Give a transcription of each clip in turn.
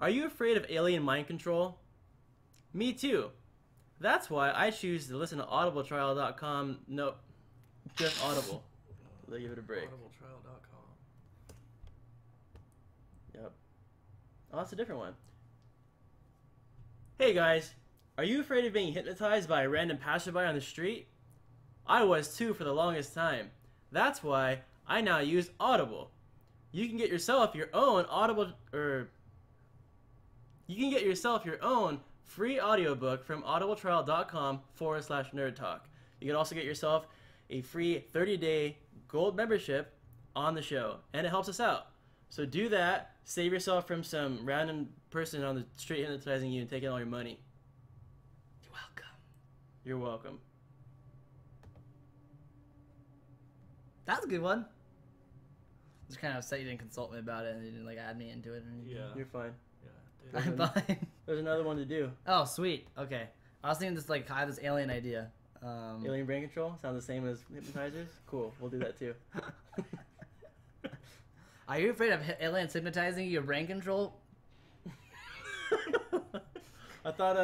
Are you afraid of alien mind control? Me too. That's why I choose to listen to audibletrial.com. Nope. Just Audible. They give it a break. Audibletrial.com. Yep. Oh, that's a different one. Hey guys, are you afraid of being hypnotized by a random passerby on the street? I was too for the longest time. That's why I now use Audible. You can get yourself your own free audiobook from audibletrial.com/nerdtalk. You can also get yourself a free 30-day gold membership on the show, and it helps us out. So do that. Save yourself from some random person on the street hypnotizing you and taking all your money. You're welcome. You're welcome. That was a good one. Just kind of upset you didn't consult me about it and you didn't like add me into it or anything. Yeah. You're fine. Yeah. I'm fine. There's another one to do. Oh, sweet. Okay. I was thinking this like I have this alien idea. Alien brain control? Sounds the same as hypnotizers? Cool. We'll do that too. Are you afraid of aliens hypnotizing your brain control? I thought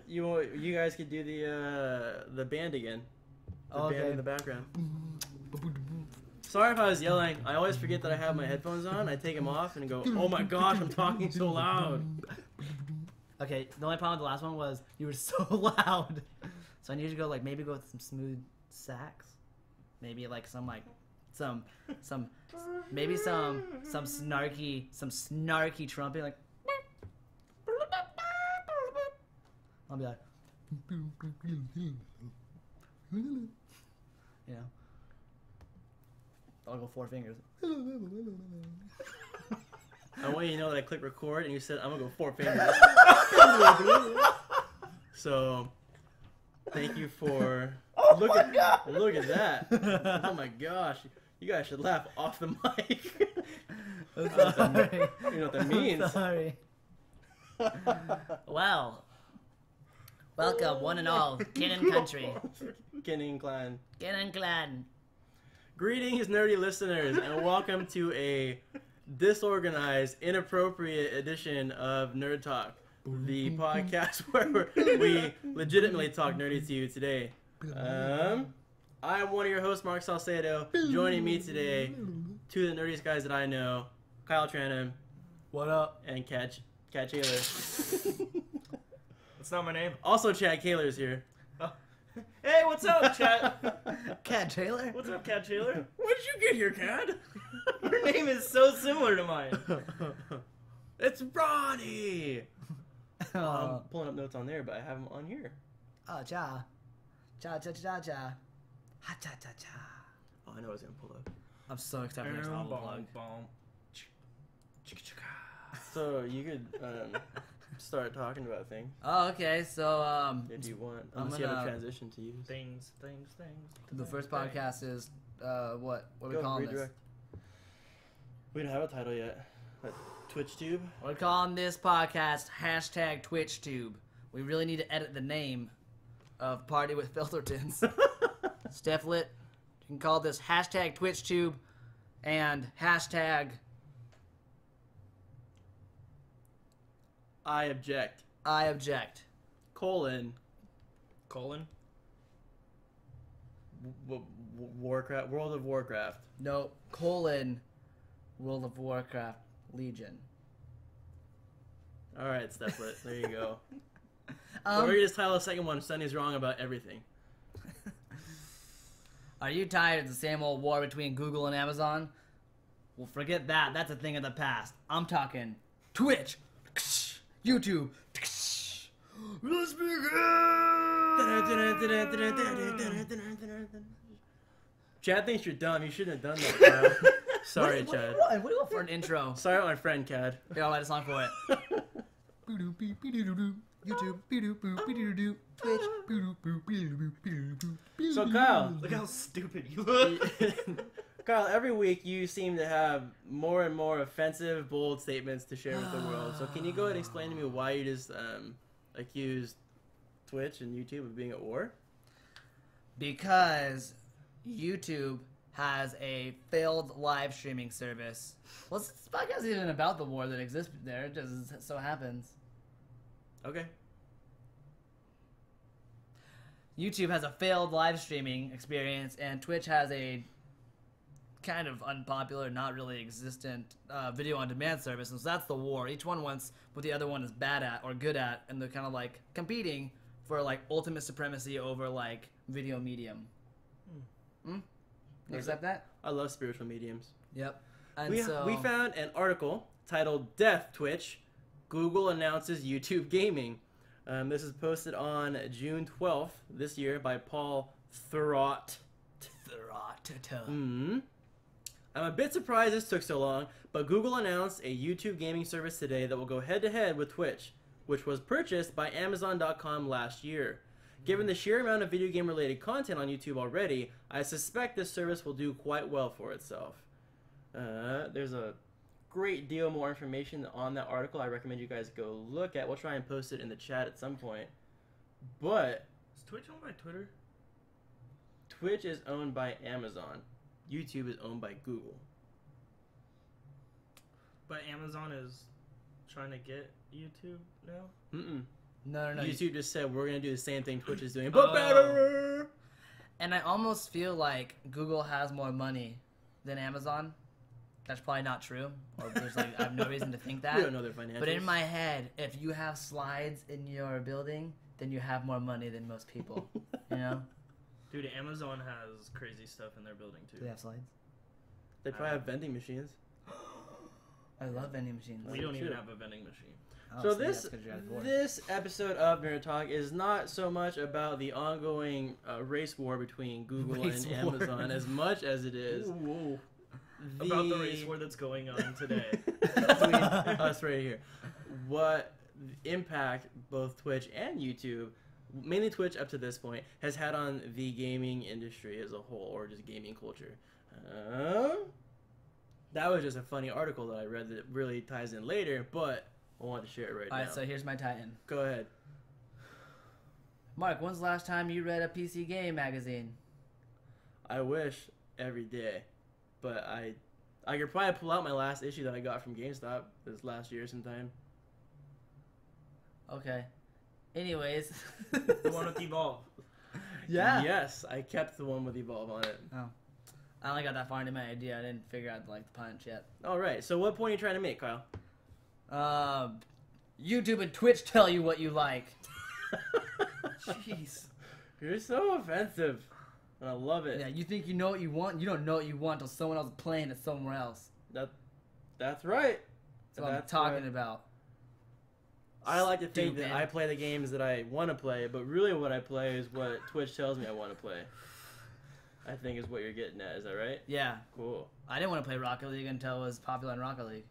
you guys could do the band again. The band in the background. Sorry if I was yelling. I always forget that I have my headphones on. I take them off and go, oh my gosh, I'm talking so loud. Okay, the only problem with the last one was you were so loud. So I need you to go like maybe go with some smooth sax. Maybe like some snarky trumpet like I'll be like you know. I'll go 4 fingers. I want you to know that I clicked record and you said I'm gonna go 4 fingers. So thank you for look at that. Oh my gosh. You guys should laugh off the mic. I'm sorry. You know what that means. I'm sorry. Well, welcome one and all, kin and country. Kin and clan. Kin and clan. Greetings, nerdy listeners, and welcome to a disorganized, inappropriate edition of Nerd Talk, the podcast where we legitimately talk nerdy to you today. I'm one of your hosts, Marc Salcedo. Joining me today, two of the nerdiest guys that I know, Kyle Tranham. What up? And Cat Taylor. That's not my name. Also, Chad Kaler's here. Oh. Hey, what's up, Chad? Cat Taylor? What's up, Cat Taylor? When did you get here, Cad? Your name is so similar to mine. It's Ronnie! Oh. I'm pulling up notes on there, but I have them on here. Oh, cha. Cha cha cha cha. Ha cha cha cha. Oh, I know I was going to pull up. I'm so excited for the next album vlog. So, you could start talking about things. Oh, okay. So, If you want. I'm Unless you have a gonna- transition to use. Things. the first podcast is, what are we Go, calling this? redirect. We don't have a title yet. TwitchTube? We're calling this podcast hashtag TwitchTube. We really need to edit the name of Party with Filtertons. Stefflet, you can call this hashtag TwitchTube and hashtag I object. I object. Colon. Warcraft. World of Warcraft. No, colon World of Warcraft Legion. Alright, Stefflet. There you go. Or you just title the second one, Sonny's wrong about everything. Are you tired of the same old war between Google and Amazon? Well, forget that. That's a thing of the past. I'm talking Twitch, YouTube. Let's begin! Chad thinks you're dumb. You shouldn't have done that, Kyle. Sorry, Chad. What do you want for an intro? Sorry about my friend, Cad. Here, I'll write a song for it. YouTube, Twitch. So, Kyle. Look how stupid you look. Kyle, every week you seem to have more and more offensive, bold statements to share with the world. So can you go ahead and explain to me why you just accused Twitch and YouTube of being at war? Because YouTube has a failed live streaming service. Well, this podcast isn't even about the war that exists there. It just so happens. Okay. YouTube has a failed live streaming experience, and Twitch has a kind of unpopular, not really existent video on demand service. And so that's the war. Each one wants what the other one is bad at or good at, and they're kind of like competing for like ultimate supremacy over like video medium. You accept that? I love spiritual mediums. Yep. And We found an article titled "Death Twitch. Google announces YouTube gaming." This is posted on June 12th this year by Paul Thurrott. I'm a bit surprised this took so long, but Google announced a YouTube gaming service today that will go head-to-head with Twitch, which was purchased by Amazon.com last year. Given the sheer amount of video game-related content on YouTube already, I suspect this service will do quite well for itself. There's a great deal more information on that article. I recommend you guys go look at. We'll try and post it in the chat at some point. But Is Twitch owned by Twitter? Twitch is owned by Amazon. YouTube is owned by Google. But Amazon is trying to get YouTube now? No. YouTube just said we're going to do the same thing Twitch is doing, but better. And I almost feel like Google has more money than Amazon. That's probably not true. Or there's like I have no reason to think that. We don't know their financials. But in my head, if you have slides in your building, then you have more money than most people. You know? Dude, Amazon has crazy stuff in their building too. Do they have slides? They probably have vending machines. I love vending machines. We don't even True. have a vending machine. Oh, So see, this that's 'cause you're out of order. this episode of Nerd Talk is not so much about the ongoing race war between Google Race and war. Amazon as much as it is Whoa. About the race war that's going on today. between us right here. What impact both Twitch and YouTube, mainly Twitch up to this point, has had on the gaming industry as a whole, or just gaming culture. That was just a funny article that I read that really ties in later, but I want to share it right now. Alright, so here's my tie-in. Go ahead. Mark, when's the last time you read a PC game magazine? I wish every day, but I could probably pull out my last issue that I got from GameStop this last year sometime. Okay. Anyways. The one with Evolve. Yeah. Yes, I kept the one with Evolve on it. Oh. I only got that far into my idea. I didn't figure out like the punch yet. All right. So what point are you trying to make, Kyle? YouTube and Twitch tell you what you like. Jeez. You're so offensive. And I love it. Yeah, you think you know what you want? You don't know what you want until someone else is playing it somewhere else. That's right. That's what I'm That's talking right. about. I like to think that Stupid. I play the games that I want to play, but really what I play is what Twitch tells me I want to play. I think is what you're getting at. Is that right? Yeah. Cool. I didn't want to play Rocket League until it was popular in Rocket League.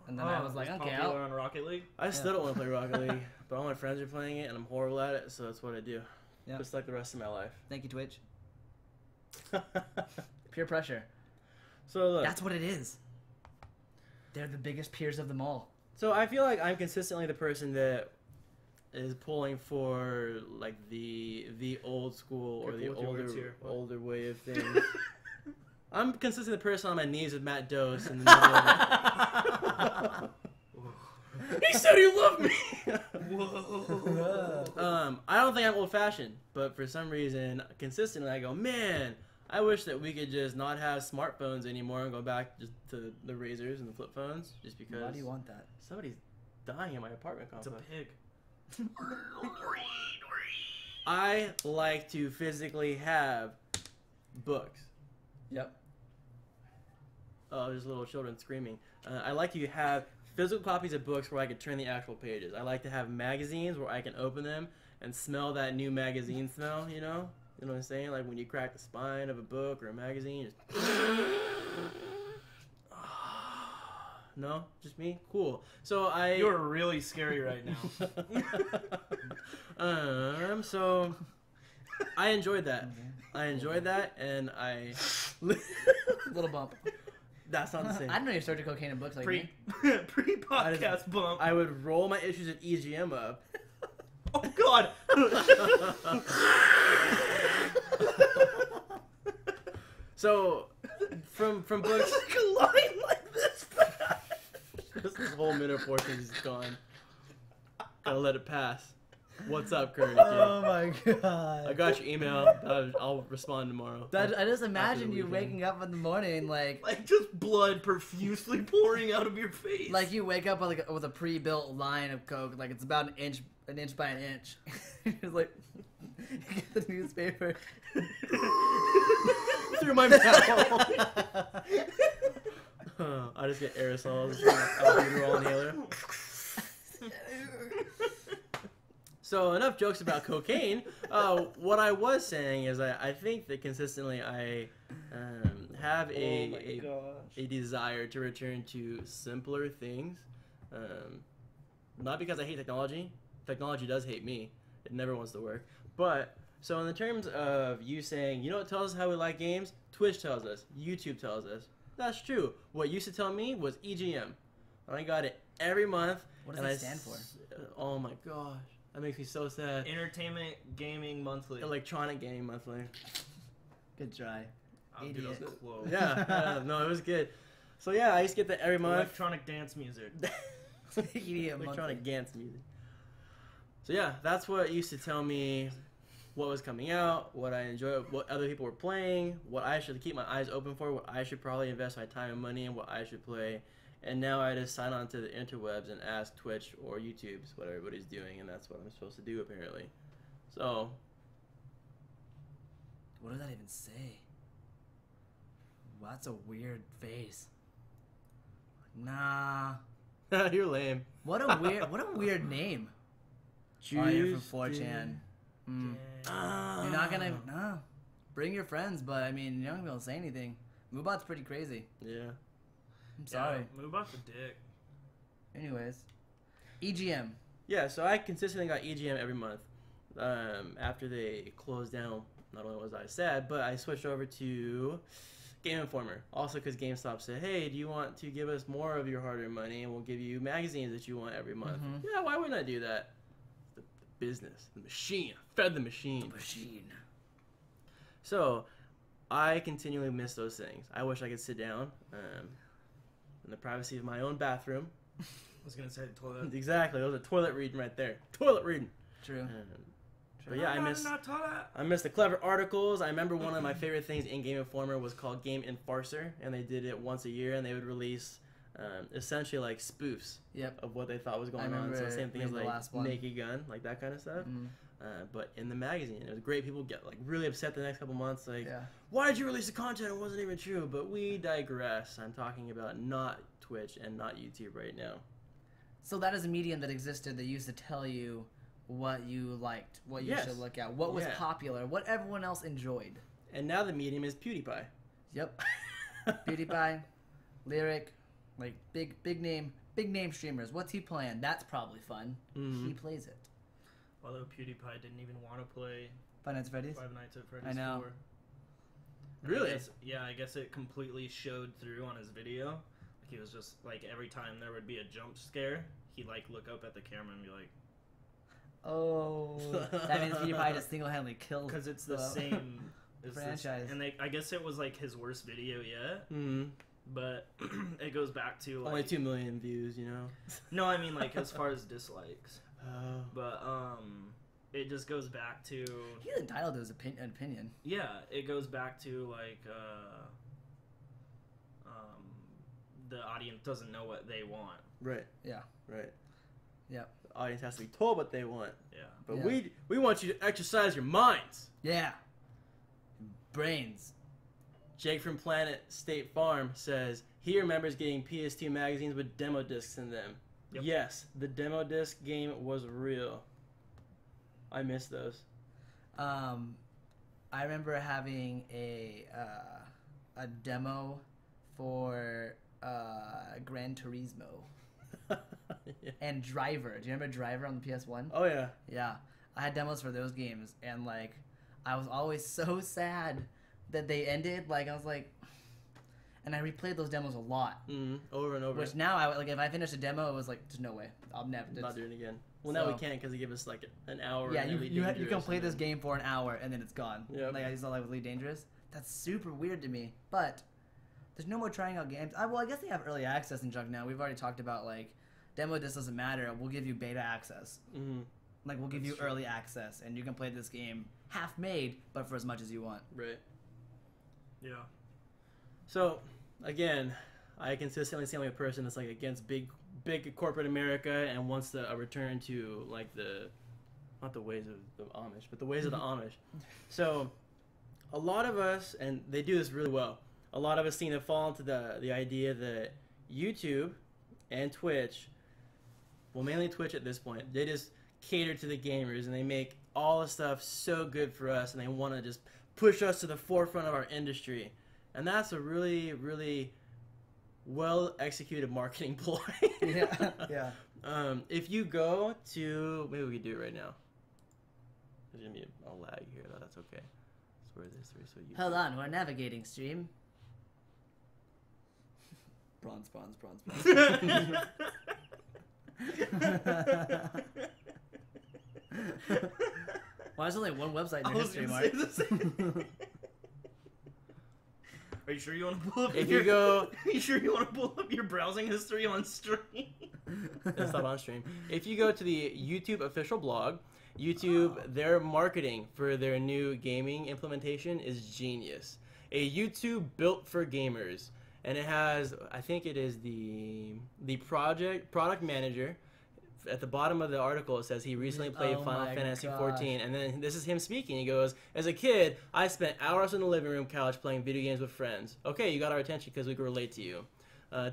And then I was like, it's okay, popular on Rocket League. I still don't want to play Rocket League, but all my friends are playing it, and I'm horrible at it, so that's what I do. Yep. Just like the rest of my life. thank you, Twitch. Peer pressure. So look. That's what it is. They're the biggest peers of them all. So I feel like I'm consistently the person that is pulling for like the old school or the Careful with your words here. What? older way of things. I'm consistently the person on my knees with Matt Dose in the middle of it. He said he loved me. Whoa. I don't think I'm old fashioned, but for some reason, consistently I go, man, I wish that we could just not have smartphones anymore and go back just to the razors and the flip phones, just because. Why do you want that? Somebody's dying in my apartment It's a complex. pig. I like to physically have books. Yep. Oh, there's little children screaming. I like to have physical copies of books where I can turn the actual pages. I like to have magazines where I can open them and smell that new magazine smell, you know? You know what I'm saying? Like when you crack the spine of a book or a magazine. Just... No? Just me? Cool. So You're really scary right now. So I enjoyed that. I enjoyed that, and I... Little bump. That's not the same. I didn't know you started cocaine in books like me. Pre-podcast bump. I would roll my issues of EGM up. Oh God. So, from books, Like a line like this. this whole middle portion is gone. Gotta let it pass. What's up, Curry? Oh my god. I got your email. I'll respond tomorrow. I just imagine the you weekend. waking up in the morning like just blood profusely pouring out of your face. like you wake up with a pre-built line of Coke, like it's about an inch by an inch. It's like you get the newspaper Through my mouth. I just get aerosols. Albuterol inhaler. So enough jokes about cocaine. What I was saying is I think that consistently I have a desire to return to simpler things. Not because I hate technology. Technology does hate me. It never wants to work. But so in the terms of you saying, you know what tells us how we like games? Twitch tells us. YouTube tells us. That's true. What used to tell me was EGM. I got it every month. What does and that stand for? Oh my gosh. That makes me so sad. Entertainment Gaming Monthly. Electronic Gaming Monthly. Good try. Dude, Idiot. that was close. Yeah, no, it was good. So yeah, I used to get that every month. Electronic dance music. Idiot Electronic dance music. So yeah, that's what used to tell me what was coming out, what I enjoyed, what other people were playing, what I should keep my eyes open for, what I should probably invest my time and money in, what I should play. And now I just sign on to the interwebs and ask Twitch or YouTube's what everybody's doing, and that's what I'm supposed to do apparently. So, What does that even say? Wow, that's a weird face. Nah. you're lame. What a weird name. Oh, you're from 4chan. Mm. You're not gonna bring your friends, but I mean you're not gonna be able to say anything. Moobot's pretty crazy. Yeah. I'm sorry. Yeah, move off the dick. Anyways. EGM. Yeah, so I consistently got EGM every month. After they closed down, not only was I sad, but I switched over to Game Informer. Also because GameStop said, hey, do you want to give us more of your hard-earned money and we'll give you magazines that you want every month? Mm-hmm. Yeah, why wouldn't I do that? The business, the machine. I fed the machine. The machine. So, I continually miss those things. I wish I could sit down in the privacy of my own bathroom. I was gonna say toilet. Exactly, that was a toilet reading right there. Toilet reading. True. But yeah, I miss the clever articles. I remember one of my favorite things in Game Informer was called Game Enforcer, and they did it once a year, and they would release essentially like spoofs of what they thought was going on. So same thing as like Naked Gun, like that kind of stuff. But in the magazine, it was great. People get like really upset the next couple months, like, why did you release the content? It wasn't even true. But we digress. I'm talking about not Twitch and not YouTube right now. So that is a medium that existed that used to tell you what you liked, what you should look at, what was popular, what everyone else enjoyed. And now the medium is PewDiePie. Yep. PewDiePie, Lyric, like big name streamers. What's he playing? That's probably fun. He plays it. Although PewDiePie didn't even want to play Five Nights at Freddy's. Five Nights at Freddy's. I know. 4. Really? I guess it completely showed through on his video. Like he was just like every time there would be a jump scare, he'd like look up at the camera and be like, "Oh, that means PewDiePie just single-handedly killed." Because it's the same franchise. And I guess it was like his worst video yet. Mm-hmm. But it goes back to like only 2 million views, you know. No, I mean like as far as dislikes. Oh. But it just goes back to he's entitled to his opinion. Yeah, it goes back to like the audience doesn't know what they want. Right. Yeah. Right. Yeah. The audience has to be told what they want. Yeah. But we want you to exercise your minds. Yeah. Brains. Jake from Planet State Farm says he remembers getting PS2 magazines with demo discs in them. Yep. Yes, the demo disc game was real. I miss those. I remember having a demo for Gran Turismo and Driver. Do you remember Driver on the PS1? Oh yeah. Yeah, I had demos for those games, and like I was always so sad that they ended. Like I was like, and I replayed those demos a lot, over and over. Which now I like if I finished a demo, it was like there's no way I'll never not doing it again. Well, now we can't because they give us like an hour. Yeah, you can play this game for an hour and then it's gone. Yep. Like I saw like with Elite Dangerous. That's super weird to me. But there's no more trying out games. Well, I guess they have early access and junk now. We've already talked about, like, demo disc doesn't matter. We'll give you beta access. Mm-hmm. Like, we'll give you early access, and you can play this game half-made, but for as much as you want. Right. Yeah. So, again, I consistently see I'm a person that's, like, against big corporate America and wants a return to, like, not the ways of the Amish, but the ways of the Amish. So, a lot of us, and they do this really well, a lot of us seem to fall into the idea that YouTube and Twitch, well, mainly Twitch at this point, they just cater to the gamers and they make all the stuff so good for us and they want to just push us to the forefront of our industry. And that's a really, really well executed marketing ploy. Yeah. If you go to, maybe we could do it right now. There's gonna be a lag here, though. That's okay. So where this so you. Hold on, we're navigating stream. Bronze. Why is there only one website in your history, Mark? Are you sure you want to pull up? If you go, Are you sure you want to pull up your browsing history on stream? it's not on stream. If you go to the YouTube official blog, YouTube, their marketing for their new gaming implementation is genius. A YouTube built for gamers, and it has, I think it is the product manager. At the bottom of the article, it says he recently played Final Fantasy XIV, and then this is him speaking. He goes, "As a kid, I spent hours on the living room couch playing video games with friends. Okay, you got our attention because we could relate to you.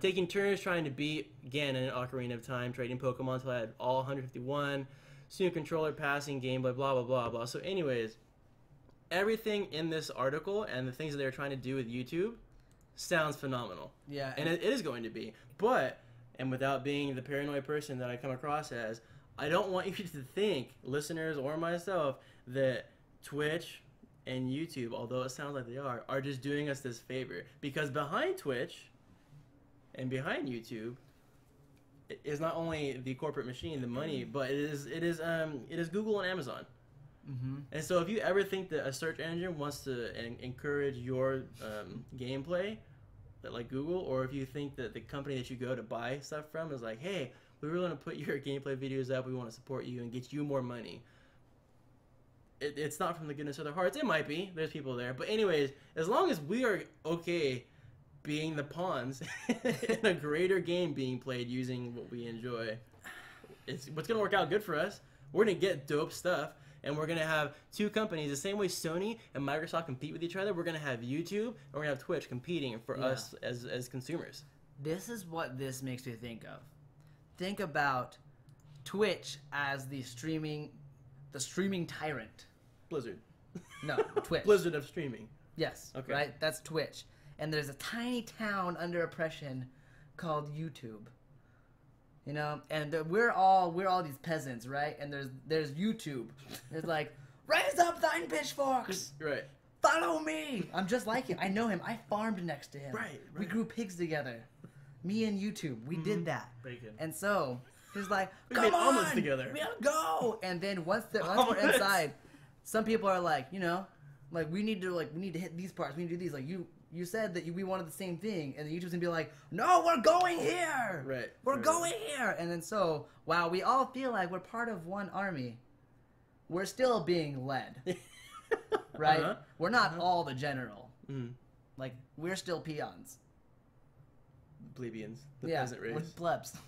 Taking turns trying to beat Ganon in Ocarina of Time, trading Pokemon until I had all 151, soon controller passing, gameplay, blah, blah, blah, blah." So anyways, everything in this article and the things that they're trying to do with YouTube sounds phenomenal. Yeah. And it is going to be. But, and without being the paranoid person that I come across as, I don't want you to think, listeners or myself, that Twitch and YouTube, although it sounds like they are just doing us this favor. Because behind Twitch and behind YouTube is not only the corporate machine, the money, but it is Google and Amazon. Mm-hmm. And so if you ever think that a search engine wants to encourage your gameplay, like Google, or if you think that the company that you go to buy stuff from is like, hey, we really want to put your gameplay videos up, we want to support you and get you more money. It's not from the goodness of their hearts. It might be. There's people there. But anyways, as long as we are okay being the pawns in a greater game being played using what we enjoy, it's what's going to work out good for us. We're going to get dope stuff. And we're going to have two companies, the same way Sony and Microsoft compete with each other, we're going to have YouTube and we're going to have Twitch competing for us as consumers. This is what this makes me think of. Think about Twitch as the streaming tyrant. Blizzard. No, Twitch. Blizzard of streaming. Yes, okay. Right? That's Twitch. And there's a tiny town under oppression called YouTube. You know, and we're all these peasants, right? And there's YouTube. It's like, raise up thine pitchforks. Right. Follow me. I'm just like him. I know him. I farmed next to him. Right. We grew pigs together. Me and YouTube. We did that. Bacon. And so he's like, We come made on, omelets together. we gotta go. And then once we're inside, some people are like, you know, like we need to hit these parts. We need to do these. Like you said that we wanted the same thing, and the YouTube's gonna be like, no, we're going here. Right. We're going here. And then so, while we all feel like we're part of one army, we're still being led. Right? Uh-huh. We're not all the general. Mm. Like, we're still peons. Plebeians. The peasant race. We're plebs.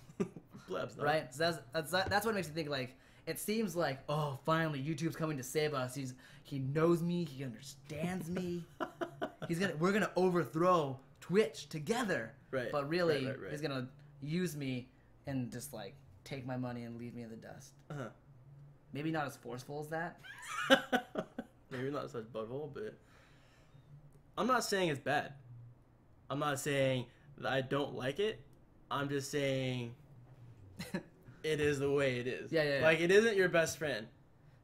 Plebs. Right? So that's what makes me think, like, it seems like, oh, finally, YouTube's coming to save us. He knows me. He understands me. We're gonna overthrow Twitch together. Right. But really, right. he's gonna use me and just like take my money and leave me in the dust. Uh-huh. Maybe not as forceful as that. Maybe not such butthole, but I'm not saying it's bad. I'm not saying that I don't like it. I'm just saying it is the way it is. Yeah. Like, it isn't your best friend.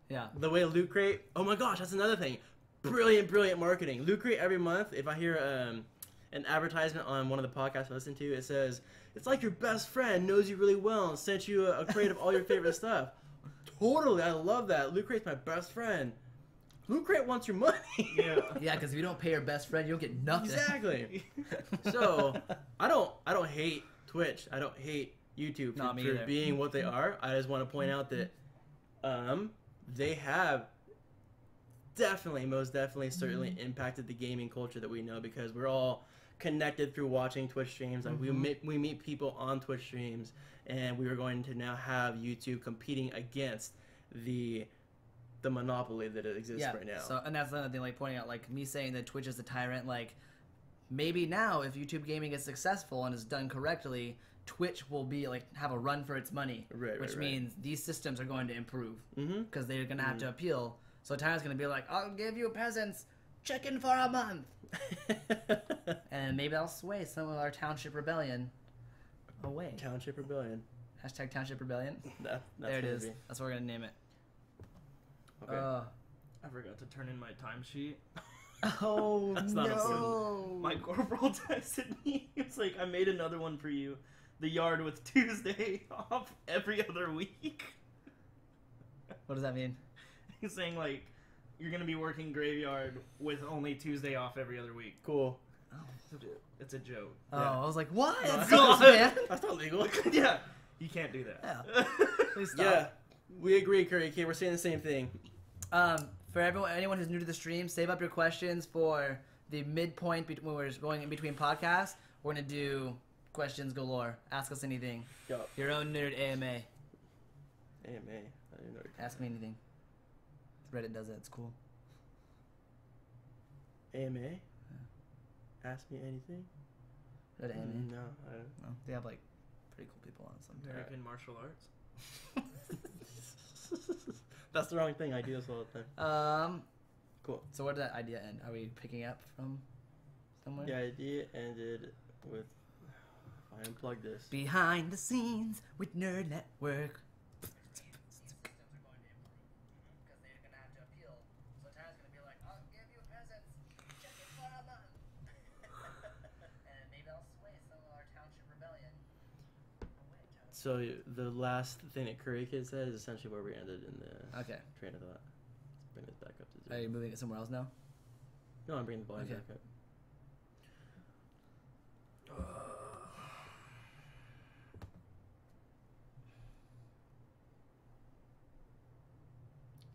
Yeah. The way Loot Crate, oh my gosh, that's another thing. Brilliant marketing. Loot Crate every month, if I hear an advertisement on one of the podcasts I listen to, it says, it's like your best friend knows you really well and sent you a crate of all your favorite stuff. Totally, I love that. Loot Crate's my best friend. Loot Crate wants your money. Yeah. Yeah, because if you don't pay your best friend, you don't get nothing. Exactly. So I don't hate Twitch. I don't hate YouTube Not me for either. being what they are. I just want to point out that they have most definitely certainly impacted the gaming culture that we know, because we're all connected through watching Twitch streams, and we meet people on Twitch streams, and we are going to now have YouTube competing against the monopoly that it exists right now. So, and that's another thing, like pointing out, like me saying that Twitch is the tyrant. Like maybe now, if YouTube gaming is successful and is done correctly, Twitch will be like have a run for its money, which means these systems are going to improve because they're going to have to appeal. So Tyrant's going to be like, I'll give you peasants chicken for a month. And maybe I'll sway some of our Township Rebellion away. Township Rebellion. Hashtag Township Rebellion. That's there it is. Be. That's what we're going to name it. Okay. I forgot to turn in my timesheet. Oh, That's not no. My corporal texted me. He was like, I made another one for you. The yard with Tuesday off every other week. What does that mean? He's saying, like, you're going to be working graveyard with only Tuesday off every other week. Cool. Oh, it's a joke. Oh, Yeah. I was like, what? That's That's man. That's not legal. Yeah. You can't do that. Yeah. Please stop. Yeah. We agree, Curry Kid. We're saying the same thing. For anyone who's new to the stream, save up your questions for the midpoint when we're going in between podcasts. We're going to do questions galore. Ask us anything. Yup. Your own nerd AMA. AMA. I didn't know. Ask me anything. Reddit does it. It's cool. AMA? Ask me anything? Reddit AMA. No, I don't. No, they have like pretty cool people on sometimes. American martial arts. That's the wrong thing. I do this all the time. Cool. So where did that idea end? Are we picking up from somewhere? The idea ended with. I unplugged this. Behind the scenes with Nerd Network. So the last thing that Curry Kid said is essentially where we ended in the Okay. train of thought. Let's bring this back up to Are zero. you moving it somewhere else now? No, I'm bringing the volume Okay. back up.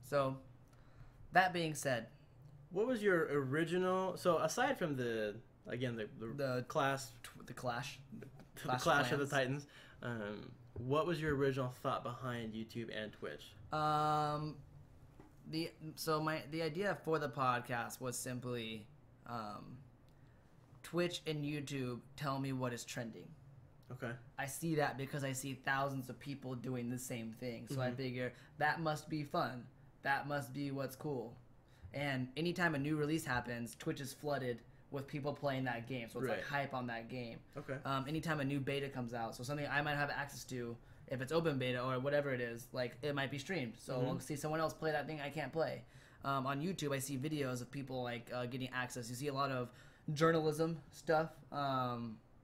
So, that being said, What was your original? So aside from the class, the Clash. the Clash of the Titans, what was your original thought behind YouTube and Twitch? The idea for the podcast was simply Twitch and YouTube tell me what is trending. Okay. I see that because I see thousands of people doing the same thing. So I figure that must be fun. That must be what's cool. And anytime a new release happens, Twitch is flooded with people playing that game. So it's like hype on that game. Okay. Anytime a new beta comes out, so something I might have access to, if it's open beta or whatever it is, like it might be streamed. So I'll see someone else play that thing I can't play. On YouTube, I see videos of people like getting access. You see a lot of journalism stuff,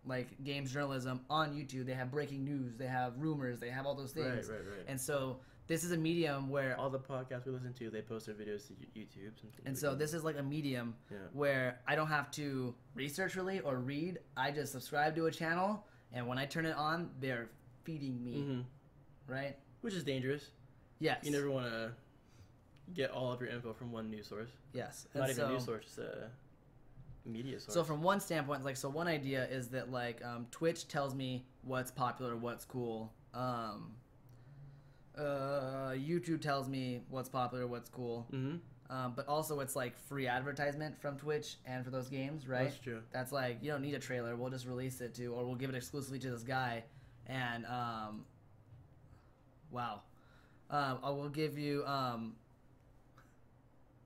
like games journalism on YouTube. They have breaking news, they have rumors, they have all those things. Right. And so this is a medium where All the podcasts we listen to, they post their videos to YouTube. and so this is like a medium where I don't have to research really or read. I just subscribe to a channel, and when I turn it on, they're feeding me, right? Which is dangerous. Yes. You never want to get all of your info from one news source. Yes. Not And even a so- news source, just a media source. So from one standpoint, like, so one idea is that like Twitch tells me what's popular, what's cool. YouTube tells me what's popular, what's cool. But also it's like free advertisement from Twitch and for those games, right? That's true. That's like, you don't need a trailer. We'll just release it to, or we'll give it exclusively to this guy. And I will give you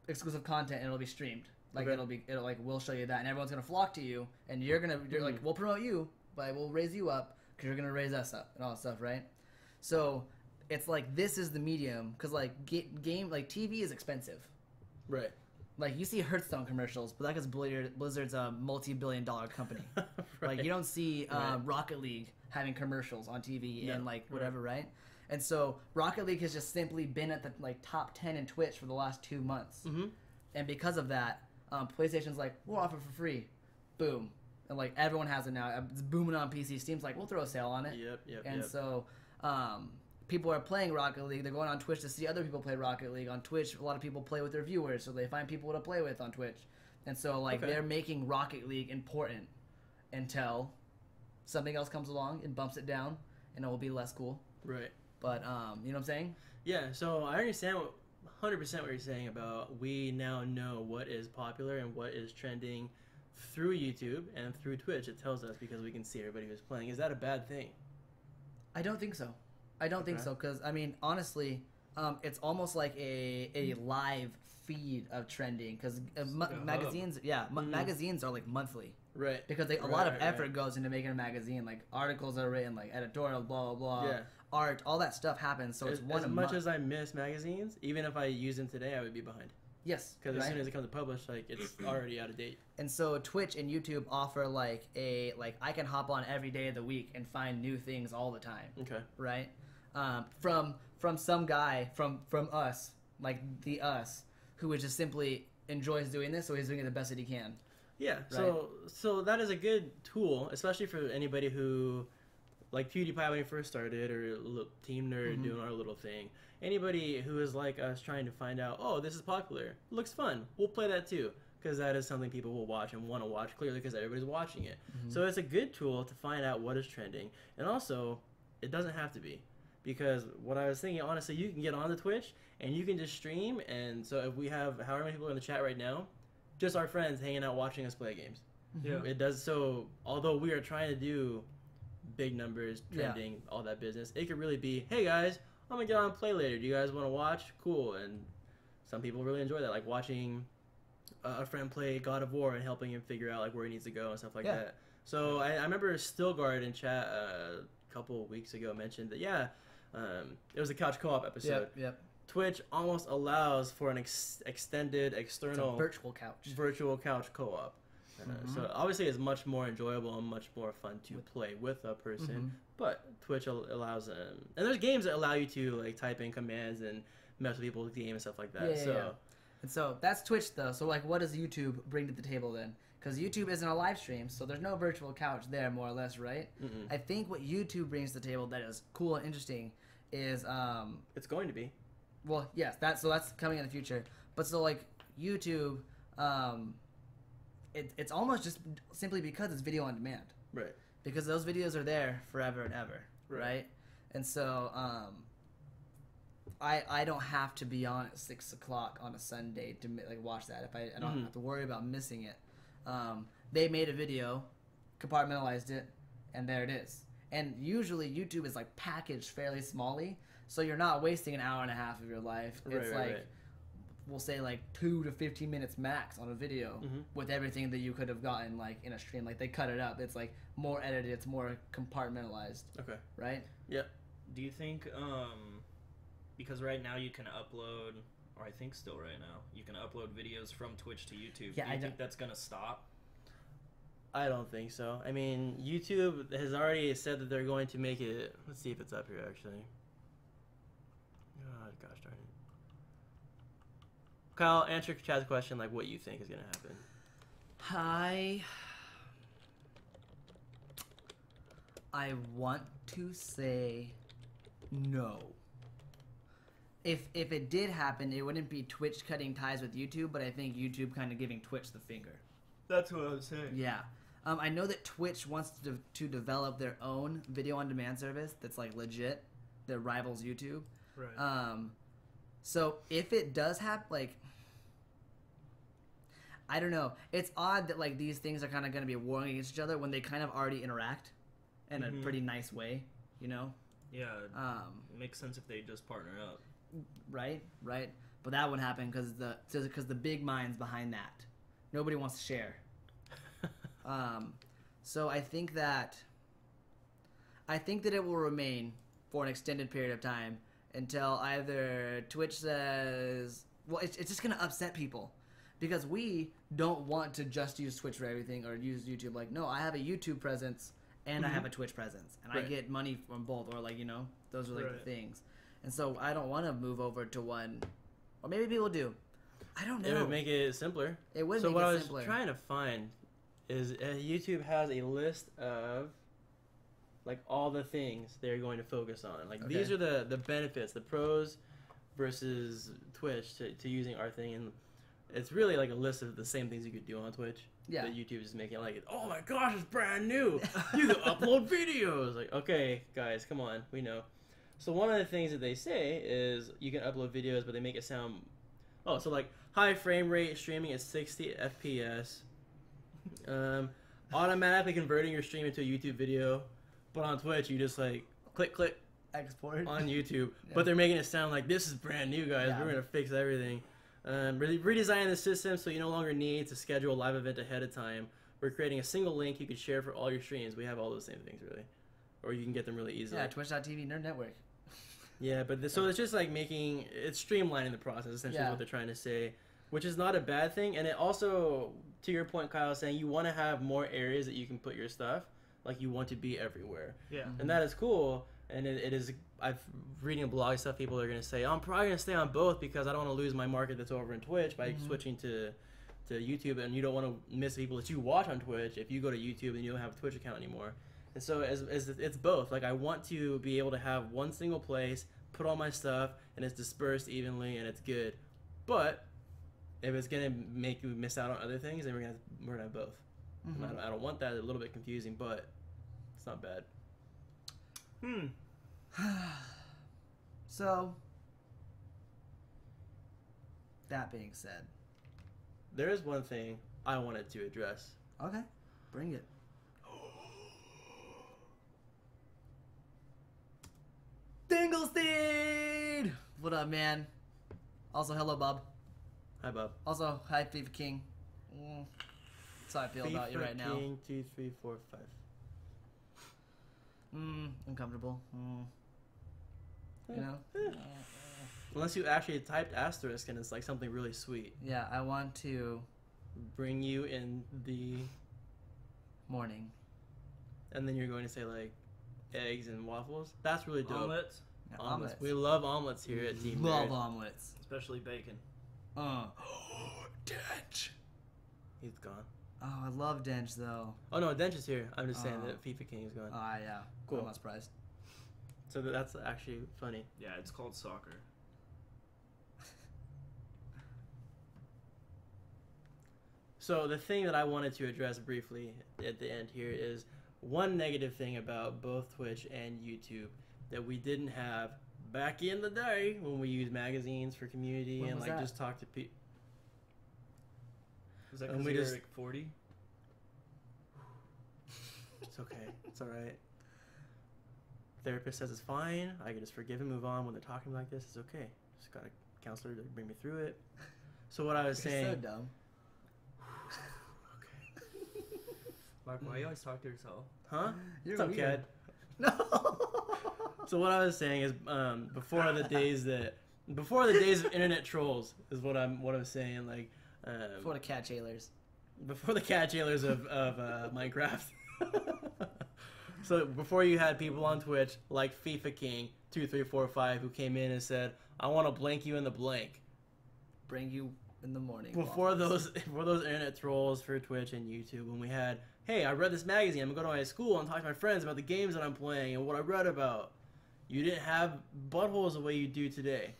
exclusive content and it'll be streamed. Like it'll like we'll show you that, and everyone's gonna flock to you, and you're like we'll promote you, but we'll raise you up because you're gonna raise us up and all that stuff, right? So it's like this is the medium because like game like TV is expensive, Right. like you see Hearthstone commercials, but that's because Blizzard's a multi-billion-dollar company. Like you don't see Rocket League having commercials on TV and like whatever, right? And so Rocket League has just simply been at the like top 10 in Twitch for the last 2 months. And because of that, PlayStation's like, we'll offer for free. Boom. And like everyone has it now. It's booming on PC. Steam's like, we'll throw a sale on it. And so people are playing Rocket League. They're going on Twitch to see other people play Rocket League. On Twitch, a lot of people play with their viewers, so they find people to play with on Twitch. And so like they're making Rocket League important until something else comes along and bumps it down, and it will be less cool. Right. But you know what I'm saying? Yeah. So I understand 100% what you're saying about we now know what is popular and what is trending through YouTube and through Twitch. It tells us because we can see everybody who's playing. Is that a bad thing? I don't think so. I don't think so, because I mean, honestly, it's almost like a live feed of trending, because magazines, magazines are like monthly, right? Because a lot of effort goes into making a magazine. Like articles are written, like editorial, blah blah blah, art, all that stuff happens. So it's one as much as I miss magazines, even if I use them today, I would be behind. Yes, because as soon as it comes to publish, like it's already out of date. And so Twitch and YouTube offer like I can hop on every day of the week and find new things all the time. Okay. Right. From some guy from us, like the us, who is just simply enjoys doing this, so he's doing it the best that he can. Yeah. Right? So that is a good tool, especially for anybody who, like PewDiePie when he first started, or Team Nerd doing our little thing. Anybody who is like us trying to find out, oh, this is popular, looks fun, we'll play that too, because that is something people will watch and want to watch, clearly because everybody's watching it. So it's a good tool to find out what is trending, and also it doesn't have to be, because what I was thinking, honestly, you can get on the Twitch and you can just stream, and so if we have however many people in the chat right now, just our friends hanging out watching us play games. It does. So although we are trying to do big numbers, trending, all that business, it could really be, hey guys, I'm gonna get on and play later. Do you guys want to watch? Cool. And some people really enjoy that, like watching a friend play God of War and helping him figure out like where he needs to go and stuff like that. So I remember Stillguard in chat a couple of weeks ago mentioned that it was a couch co-op episode. Twitch almost allows for an extended external virtual couch co-op. So obviously it's much more enjoyable and much more fun to play with a person, but Twitch allows and there's games that allow you to like type in commands and mess with people's game and stuff like that. And so that's Twitch though. So like, what does YouTube bring to the table then? Because YouTube isn't a live stream, so there's no virtual couch there, more or less, right? I think what YouTube brings to the table that is cool and interesting is it's going to be. Well, yes, that's coming in the future. But so like YouTube, it's almost just simply because it's video on demand, right? Because those videos are there forever and ever, right? And so I don't have to be on at 6 o'clock on a Sunday to like watch that. If I don't have to worry about missing it. They made a video, compartmentalized it, and there it is. And usually YouTube is like packaged fairly smally, so you're not wasting an hour and a half of your life. It's we'll say like 2 to 15 minutes max on a video with everything that you could have gotten like in a stream. Like they cut it up. It's like more edited. It's more compartmentalized. Okay. Right? Yeah. Do you think because right now you can upload, or I think still right now, you can upload videos from Twitch to YouTube. Yeah, do you think that's going to stop? I don't think so. I mean, YouTube has already said that they're going to make it. Let's see if it's up here, actually. Oh, gosh darn it. Kyle, answer Chad's question, like what you think is going to happen. I want to say no. If it did happen, it wouldn't be Twitch cutting ties with YouTube, but I think YouTube kind of giving Twitch the finger. That's what I was saying. Yeah. I know that Twitch wants to develop their own video-on-demand service that's like legit, that rivals YouTube. Right. So if it does happen, like, I don't know. It's odd that like these things are kind of going to be warring against each other when they kind of already interact in a pretty nice way, you know? Yeah. It makes sense if they just partner up. Right. But that wouldn't happen because the big minds behind that. Nobody wants to share. So I think that it will remain for an extended period of time until either Twitch says, well, it's just going to upset people because we don't want to just use Twitch for everything or use YouTube. Like, no, I have a YouTube presence and I have a Twitch presence and I get money from both, or like, you know, those are like the things. And so I don't want to move over to one, or maybe people do, I don't know. It would make it simpler. It would So make what it I was simpler. trying to find is YouTube has a list of like all the things they're going to focus on. Like these are the benefits, the pros versus Twitch to using our thing, and it's really like a list of the same things you could do on Twitch. Yeah. That YouTube is making like, oh my gosh, it's brand new. You can upload videos. Like, okay, guys, come on, we know. So one of the things that they say is you can upload videos, but they make it sound, so like high frame rate streaming at 60 FPS, automatically converting your stream into a YouTube video, but on Twitch you just like click Export on YouTube, Yeah. but they're making it sound like this is brand new, guys. Yeah. We're gonna fix everything. Redesigning the system so you no longer need to schedule a live event ahead of time. We're creating a single link you can share for all your streams. We have all those same things, really. Or you can get them really easily. Yeah, Twitch.tv Nerd Network. Yeah, but so it's just like it's streamlining the process, essentially is what they're trying to say, which is not a bad thing. And it also, to your point, Kyle, saying you want to have more areas that you can put your stuff, like you want to be everywhere. Yeah. And that is cool. And it is, I've reading a blog stuff, people are going to say, I'm probably going to stay on both because I don't want to lose my market that's over in Twitch by switching to YouTube, and you don't want to miss people that you watch on Twitch if you go to YouTube and you don't have a Twitch account anymore. And so as it's both. Like I want to be able to have one single place, put all my stuff, and it's dispersed evenly and it's good. But if it's going to make you miss out on other things, then we're gonna have both. Mm-hmm. And I don't want that. It's a little bit confusing, but it's not bad. So, that being said, There is one thing I wanted to address. okay, bring it. Dinglesteed! What up, man? Also, hello, Bob. Hi, Bob. Also, hi, FIFA King. That's how I feel about you right now. King 2, 3, 4, 5. Uncomfortable. You know? Unless you actually typed asterisk and it's like something really sweet. Yeah, I want to Bring you in the... morning. And then you're going to say like eggs and waffles. That's really dope. Omelets, Yeah, Omelets. We love omelets here at Team Love Nerd. omelets. especially bacon. Dench. He's gone. Oh, I love Dench though. Oh no, Dench is here. I'm just saying Oh. that FIFA King is gone. Yeah. Cool. I'm not surprised. So that's actually funny. Yeah, it's called soccer. So the thing that I wanted to address briefly at the end here is one negative thing about both Twitch and YouTube that we didn't have back in the day when we used magazines for community When and was like that? just talk to people. Is that And because we you're just- like 40? It's okay. It's all right. Therapist says it's fine. I can just forgive and move on when they're talking like this. It's okay. Just got a counselor to bring me through it. So what I was You're saying. so dumb. Mark, why you always talk to yourself? Huh? You're What's up, weird. kid? No. So what I was saying is, before the days of internet trolls is what I'm saying. Like, For the cat jailers. before the cat jailers of Minecraft. So before you had people on Twitch like FIFA King 2345 who came in and said, "I want to blank you in the blank." Bring you in the morning. Before waffles. those internet trolls for Twitch and YouTube, when we had, "Hey, I read this magazine. I'm gonna go to my school and talk to my friends about the games that I'm playing and what I read about." You didn't have buttholes the way you do today.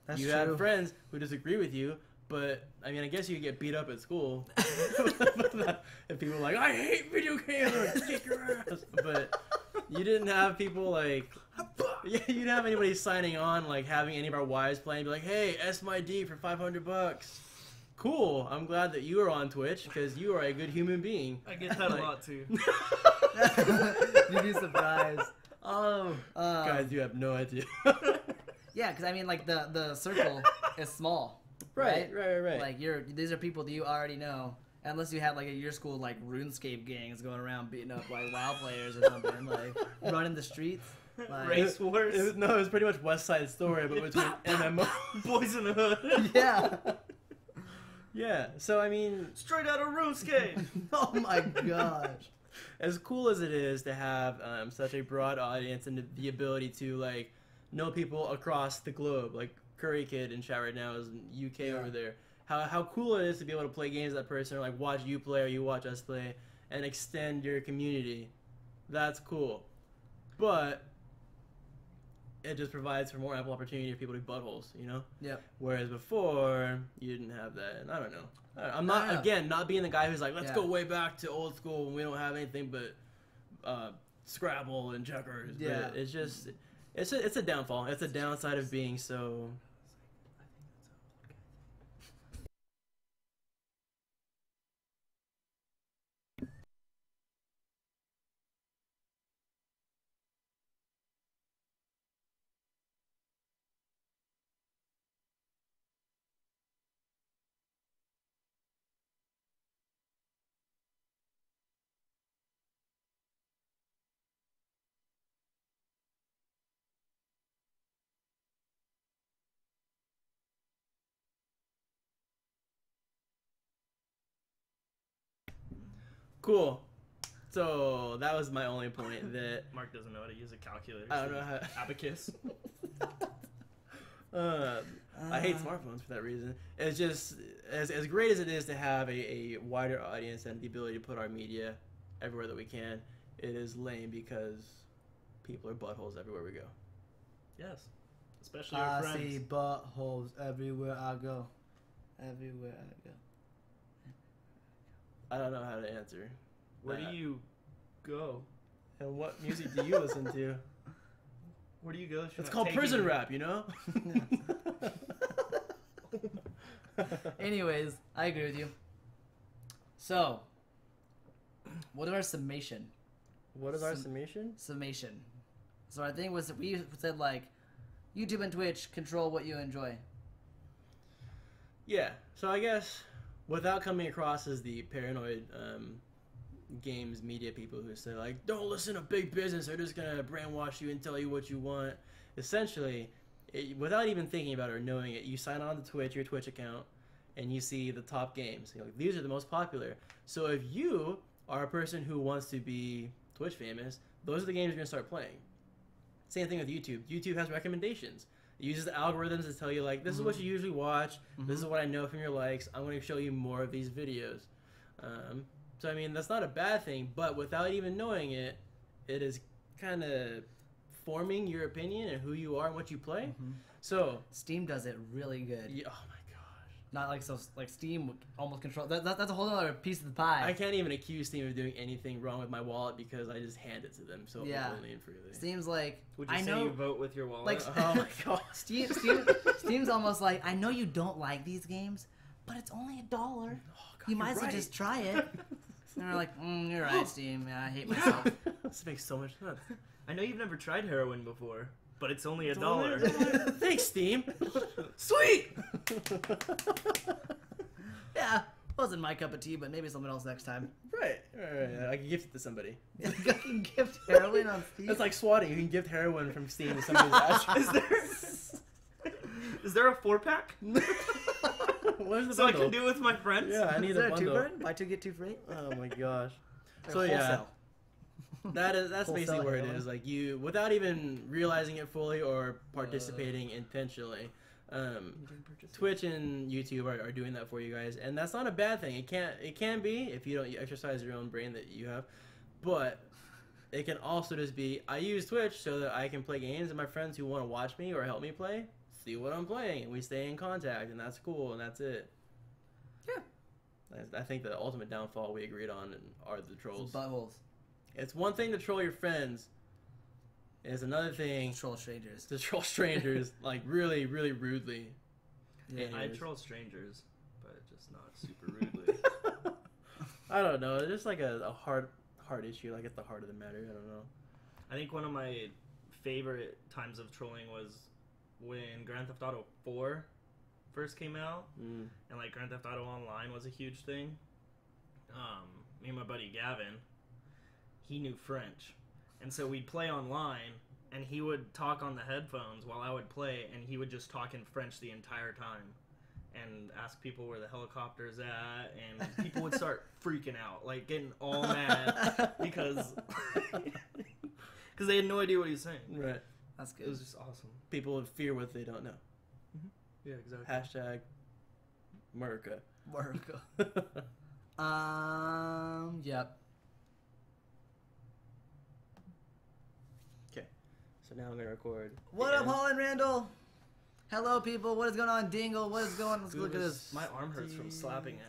That's you true. had friends who disagree with you, but I mean, I guess you could get beat up at school if people were like, "I hate video games," or "Kick your ass." But you didn't have people like, you didn't have anybody signing on like having any of our wives playing, be like, "Hey, S my D for $500." Cool. I'm glad that you are on Twitch because you are a good human being. I get that Like- a lot too. You'd be surprised. Oh, guys, you have no idea. Yeah, because I mean, like the circle is small. Right. Like these are people that you already know. Unless you had like at your school like RuneScape gangs going around beating up like WoW players or something, like running the streets. Like, Race wars. It was pretty much West Side Story, but between MMO. Boys in the Hood. yeah. Yeah. So I mean, Straight out of RuneScape. Oh my gosh. as cool as it is to have such a broad audience and the ability to like know people across the globe, like Curry Kid in chat right now is in UK over there, how cool it is to be able to play games with that person, or like watch you play or you watch us play, and extend your community. That's cool, but it just provides for more ample opportunity for people to be buttholes, you know? Yep. Whereas before, you didn't have that, and I don't know. I'm not, again, not being the guy who's like, let's go way back to old school when we don't have anything but Scrabble and checkers. Yeah. But it's just, it's a downfall. It's a downside of being so... Cool. So that was my only point. That Mark doesn't know how to use a calculator. I don't know how. Abacus. I hate smartphones for that reason. It's just as great as it is to have a wider audience and the ability to put our media everywhere that we can. It is lame because people are buttholes everywhere we go. Yes, especially our friends. I see buttholes everywhere I go. Everywhere I go. I don't know how to answer. Where do you go? And what music do you listen to? Where do you go? It's called prison rap, you know? Anyways, I agree with you. So, what is our summation? What is our summation? Summation. So our thing was that we said like, YouTube and Twitch control what you enjoy. Yeah. So I guess without coming across as the paranoid games media people who say like, don't listen to big business, they're just gonna brainwash you and tell you what you want. Essentially, without even thinking about it or knowing it, you sign on to Twitch, your Twitch account, and you see the top games. You're like, these are the most popular. So if you are a person who wants to be Twitch famous, those are the games you're gonna start playing. Same thing with YouTube. YouTube has recommendations. It uses the algorithms to tell you like, this is what you usually watch. This is what I know from your likes. I'm going to show you more of these videos. So I mean, that's not a bad thing, but without even knowing it, it is kind of forming your opinion and who you are and what you play. So Steam does it really good. yeah, oh my gosh, Not like so like Steam almost control. That's a whole other piece of the pie. I can't even accuse Steam of doing anything wrong with my wallet because I just hand it to them so openly and freely. Steam's like, Would you I say know, you vote with your wallet? like, Oh my god, Steam's almost like, I know you don't like these games, but it's only $1. God, You might as well just try it. And they're like, you're right, Steam. Yeah, I hate myself. This makes so much sense. I know you've never tried heroin before, but it's only $1. Thanks, Steam. Sweet. Yeah, wasn't my cup of tea, but maybe something else next time. Right. I can gift it to somebody. I can gift heroin on Steam. It's like swatting. You can gift heroin from Steam to somebody's address. Is there a 4-pack? Where's the So I bundle? can do it with my friends? Yeah, I need Is a there a bundle. two-burn? Buy two, get two free? Oh my gosh. Or So yeah, wholesale. that's basically Wholesale where it heroin. is. Like you, without even realizing it fully or participating intentionally, Twitch and YouTube are doing that for you guys, and that's not a bad thing. It can be if you don't exercise your own brain that you have, but it can also just be I use Twitch so that I can play games and my friends who want to watch me or help me play see what I'm playing and we stay in contact, and that's cool, and that's it. Yeah. I think the ultimate downfall we agreed on are the trolls. Buttholes. It's one thing to troll your friends. It's another thing Troll strangers. to troll strangers, like really, really rudely. Yeah. I troll strangers, but just not super rudely. I don't know. It's just like a hard issue, like at the heart of the matter. I don't know. I think one of my favorite times of trolling was when Grand Theft Auto 4 first came out, and like Grand Theft Auto Online was a huge thing. Me and my buddy Gavin, he knew French, and so we'd play online, and he would talk on the headphones while I would play, and he would just talk in French the entire time and ask people where the helicopter's at, and people would start freaking out, like getting all mad because they had no idea what he was saying. Right. That's It good. was just awesome. People fear what they don't know. Yeah, exactly. Hashtag America. America. Yep. Okay. So now I'm gonna record. What up, Holland Randall? Hello, people. What is going on, Dingle? What is going on? Let's look at this. My arm hurts from slapping it.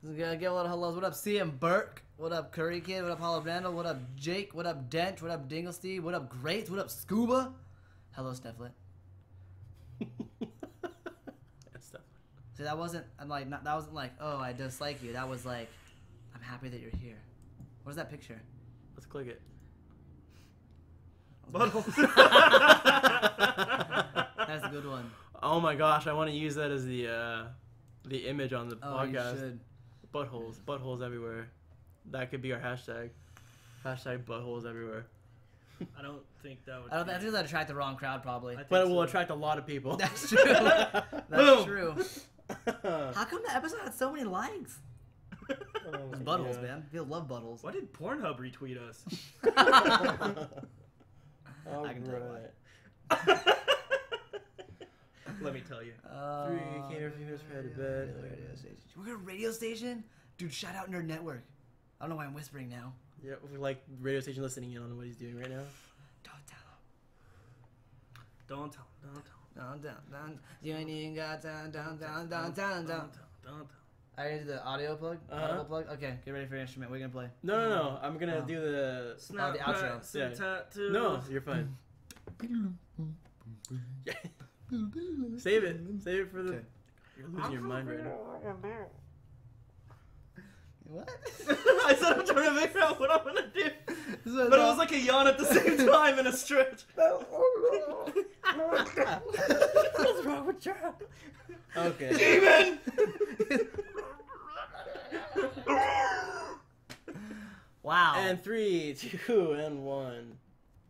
Let's get a lot of hellos. What up, CM Burke? What up, Curry Kid? What up, Holland Randall? What up, Jake? What up, Dent? What up, Dingle Steve? What up, Great? What up, Scuba? Hello, Stefflet. See, that wasn't. I'm like. Not, that wasn't like. Oh, I dislike you. That was like. I'm happy that you're here. What is that picture? Let's click it. Butthole. That's a good one. Oh my gosh, I want to use that as the image on the podcast. You should. Buttholes everywhere. That could be our hashtag. Hashtag buttholes everywhere. I don't think that would. I think that'd attract the wrong crowd, probably. But it will attract a lot of people. That's true. That's true. How come the episode had so many likes? It's buttholes, man. People love buttholes. Why did Pornhub retweet us? I can tell you why. Let me tell you. 3 came here 3 minutes for head to bed. We're at a radio station? Dude, shout out Nerd Network. I don't know why I'm whispering now. Yeah, we're like radio station listening in on what he's doing right now. Don't tell him. Don't tell him. Don't tell him. Down. You ain't even got down. Don't tell. I gotta do the audio plug? Audio plug? Okay, get ready for your instrument. What are you gonna play? No. I'm gonna do the Snap the outro. Yeah. Tattoos. No, you're fine. Save it for the. Okay. You're losing your mind right now. What? I said I'm trying to figure out what I'm gonna do, So but it was like a yawn at the same time in a stretch. What's wrong with you? Okay. Demon. Wow. And 3, 2, and 1.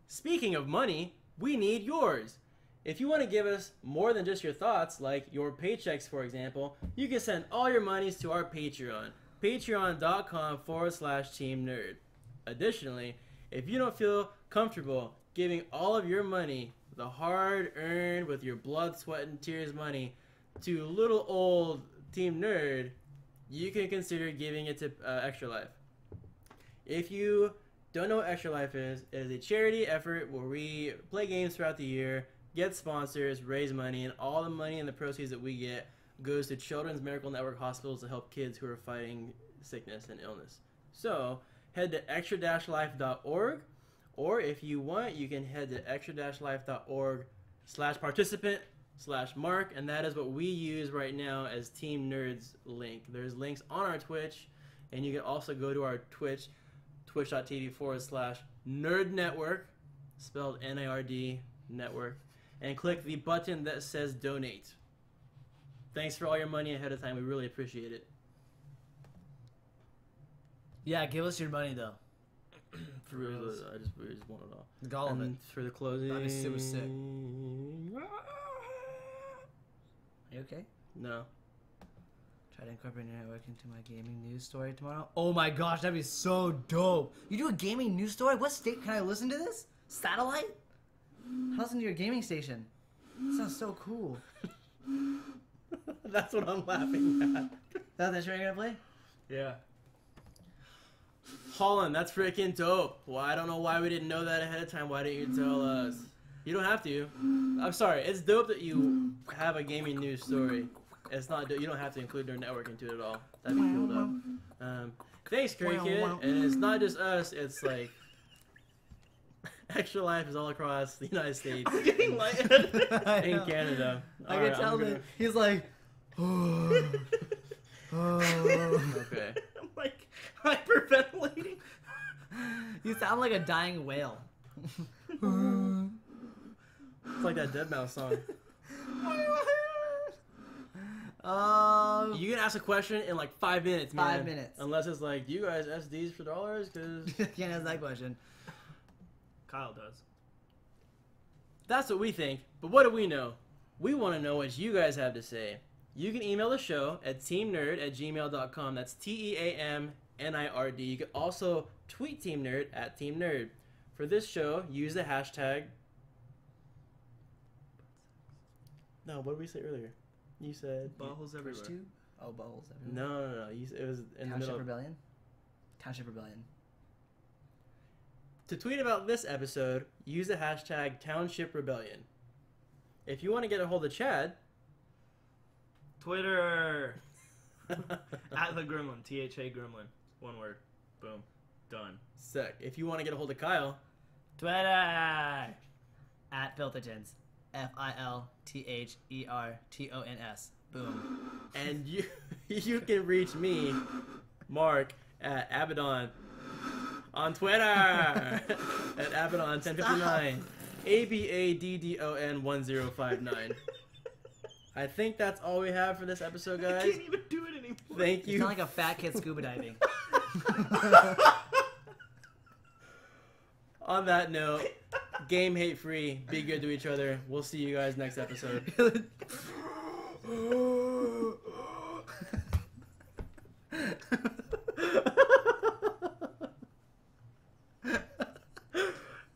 Speaking of money, we need yours. If you want to give us more than just your thoughts, like your paychecks, for example, you can send all your monies to our Patreon. Patreon.com/TeamNerd. Additionally, if you don't feel comfortable giving all of your money, the hard-earned with your blood, sweat, and tears money, to little old Team Nerd, you can consider giving it to Extra Life. If you don't know what Extra Life is, it is a charity effort where we play games throughout the year, get sponsors, raise money, and all the money and the proceeds that we get goes to Children's Miracle Network hospitals to help kids who are fighting sickness and illness. So head to extra-life.org, or if you want, you can head to extra-life.org/participant/Marc, and that is what we use right now as Team Nerd's link. There's links on our Twitch, and you can also go to our Twitch, twitch.tv/nerdnetwork, spelled N-A-R-D network, and click the button that says donate. Thanks for all your money ahead of time. We really appreciate it. Yeah, give us your money, though. We just want it all. All of it. And for the closing. That'd be super sick. Are you okay? No. Try to incorporate your network into my gaming news story tomorrow. Oh my gosh, that'd be so dope. You do a gaming news story? What state can I listen to this? Satellite? I'll listen to your gaming station. That sounds so cool. That's what I'm laughing at. That's the show you're gonna play? Yeah. Holland, that's freaking dope. Well, I don't know why we didn't know that ahead of time. Why didn't you tell us? You don't have to. I'm sorry. It's dope that you have a gaming news story. It's not. You don't have to include their network into it at all. That'd be cool though. Thanks, Curry Kid. And it's not just us. It's like Extra Life is all across the United States. I'm getting lightheaded. In Canada. I can tell that he's like, oh. Okay. I'm like hyperventilating. You sound like a dying whale. It's like that Deadmau5 song. You can ask a question in like 5 minutes, man. 5 minutes. Unless it's like, do you guys SDs for dollars? Because Can't ask that question. Kyle does. that's what we think. But what do we know? We want to know what you guys have to say. You can email the show at teamnerd@gmail.com. That's TEAMNIRD. You can also tweet Team Nerd at Team Nerd. For this show, use the hashtag. No, what did we say earlier? You said Buttholes everywhere. Twitch tube? Oh, buttholes everywhere. no. It was in the Township middle. Rebellion? Township Rebellion. To tweet about this episode, use the hashtag Township Rebellion. If you want to get a hold of Chad, Twitter. At the Gremlin. THA Gremlin. One word. Boom. Done. sick. If you want to get a hold of Kyle, Twitter! At Filtertons. FILTHERTONS. Boom. and you can reach me, Marc, at Abaddon on Twitter at Abaddon1059. ABADDON1059. I think that's all we have for this episode, I guys. can't even do it anymore. Thank You you. sound like a fat kid scuba diving. On that note, game hate free, be good to each other. We'll see you guys next episode.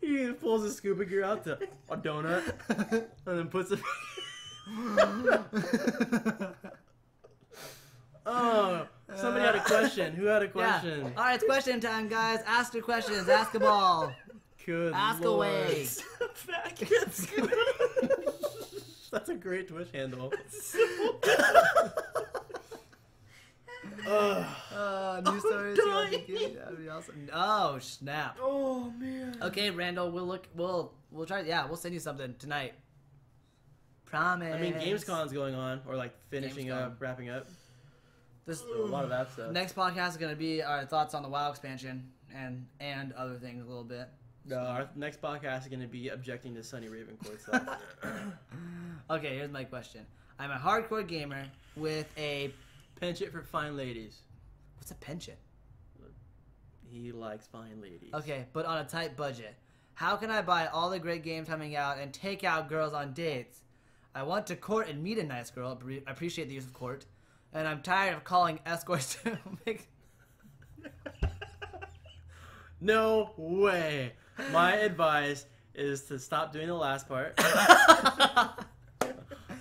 He pulls his scuba gear out to a donut and then puts it. Oh, somebody had a question. Who had a question? Yeah. All right, it's question time, guys. Ask your questions. Ask them all. Good Ask Lord. away. Fat kids. That's a great Twitch handle. News stories. That'd be awesome. Oh snap. Oh man. Okay, Randall, we'll try. Yeah, we'll send you something tonight. Promise. I mean, Gamescom's going on, or like finishing Gamescom. up, wrapping up. This A lot of that stuff. next podcast is gonna be our thoughts on the WoW expansion and other things a little bit. No, our next podcast is going to be objecting to Sunny Ravencourt stuff. Okay, here's my question. I'm a hardcore gamer with a Penchant for fine ladies. what's a penchant? He likes fine ladies. Okay, but on a tight budget. How can I buy all the great games coming out and take out girls on dates? I want to court and meet a nice girl. I appreciate the use of court. And I'm tired of calling escorts to make... No way. My advice is to stop doing the last part.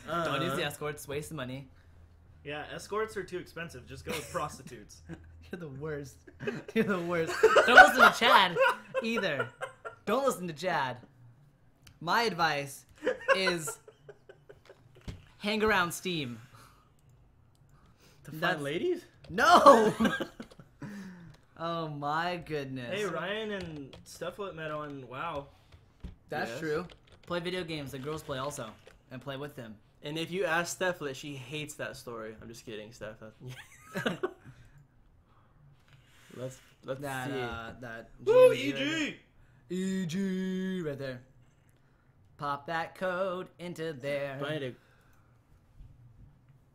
Don't use the escorts. Waste the money. Yeah, escorts are too expensive. Just go with prostitutes. You're the worst. You're the worst. Don't listen to Chad either. Don't listen to Chad. My advice is hang around Steam. To fine ladies? No! Oh my goodness. Hey, Ryan and Stufflet met on WoW. That's Yes. true. Play video games that girls play also. And play with them. And if you ask Stephlet, she hates that story. I'm just kidding, Steph. Let's That, see. that Woo, GME EG! EG right there. Pop that code into there. Do I need to...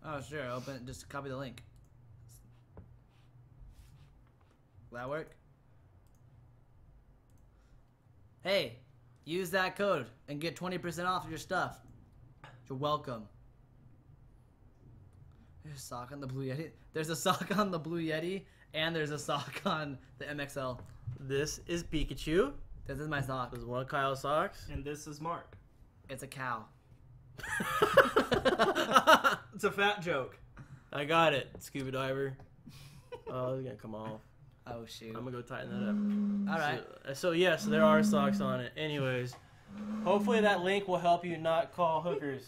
Oh, sure. Open it. Just copy the link. Will that work? Hey, use that code and get 20% off of your stuff. You're welcome. There's a sock on the Blue Yeti. There's a sock on the Blue Yeti, and there's a sock on the MXL. This is Pikachu. This is my sock. This is one of Kyle's socks. And this is Mark. It's a cow. It's a fat joke. I got it, scuba diver. Oh, it's gonna come off. Oh, shoot. I'm gonna go tighten that up. All right. So yes, there are socks on it. Anyways, hopefully that link will help you not call hookers.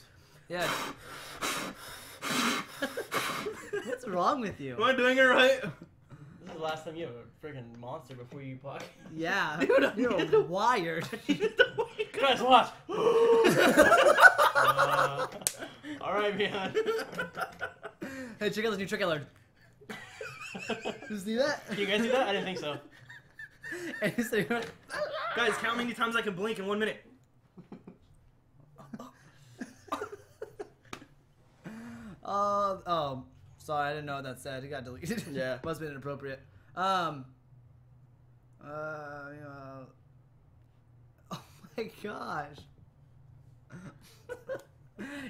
Yeah. What's wrong with you? Am I doing it right? This is the last time you have a freaking monster before you pocket. Yeah. Dude, I You're need to- wired. Guys, watch. All right, man. Hey, check out this new trick I learned. You see that? You guys do that? I didn't think so. And you say, Guys, count how many times I can blink in 1 minute. sorry, I didn't know what that said. It got deleted. Yeah. Must have been inappropriate. Oh my gosh.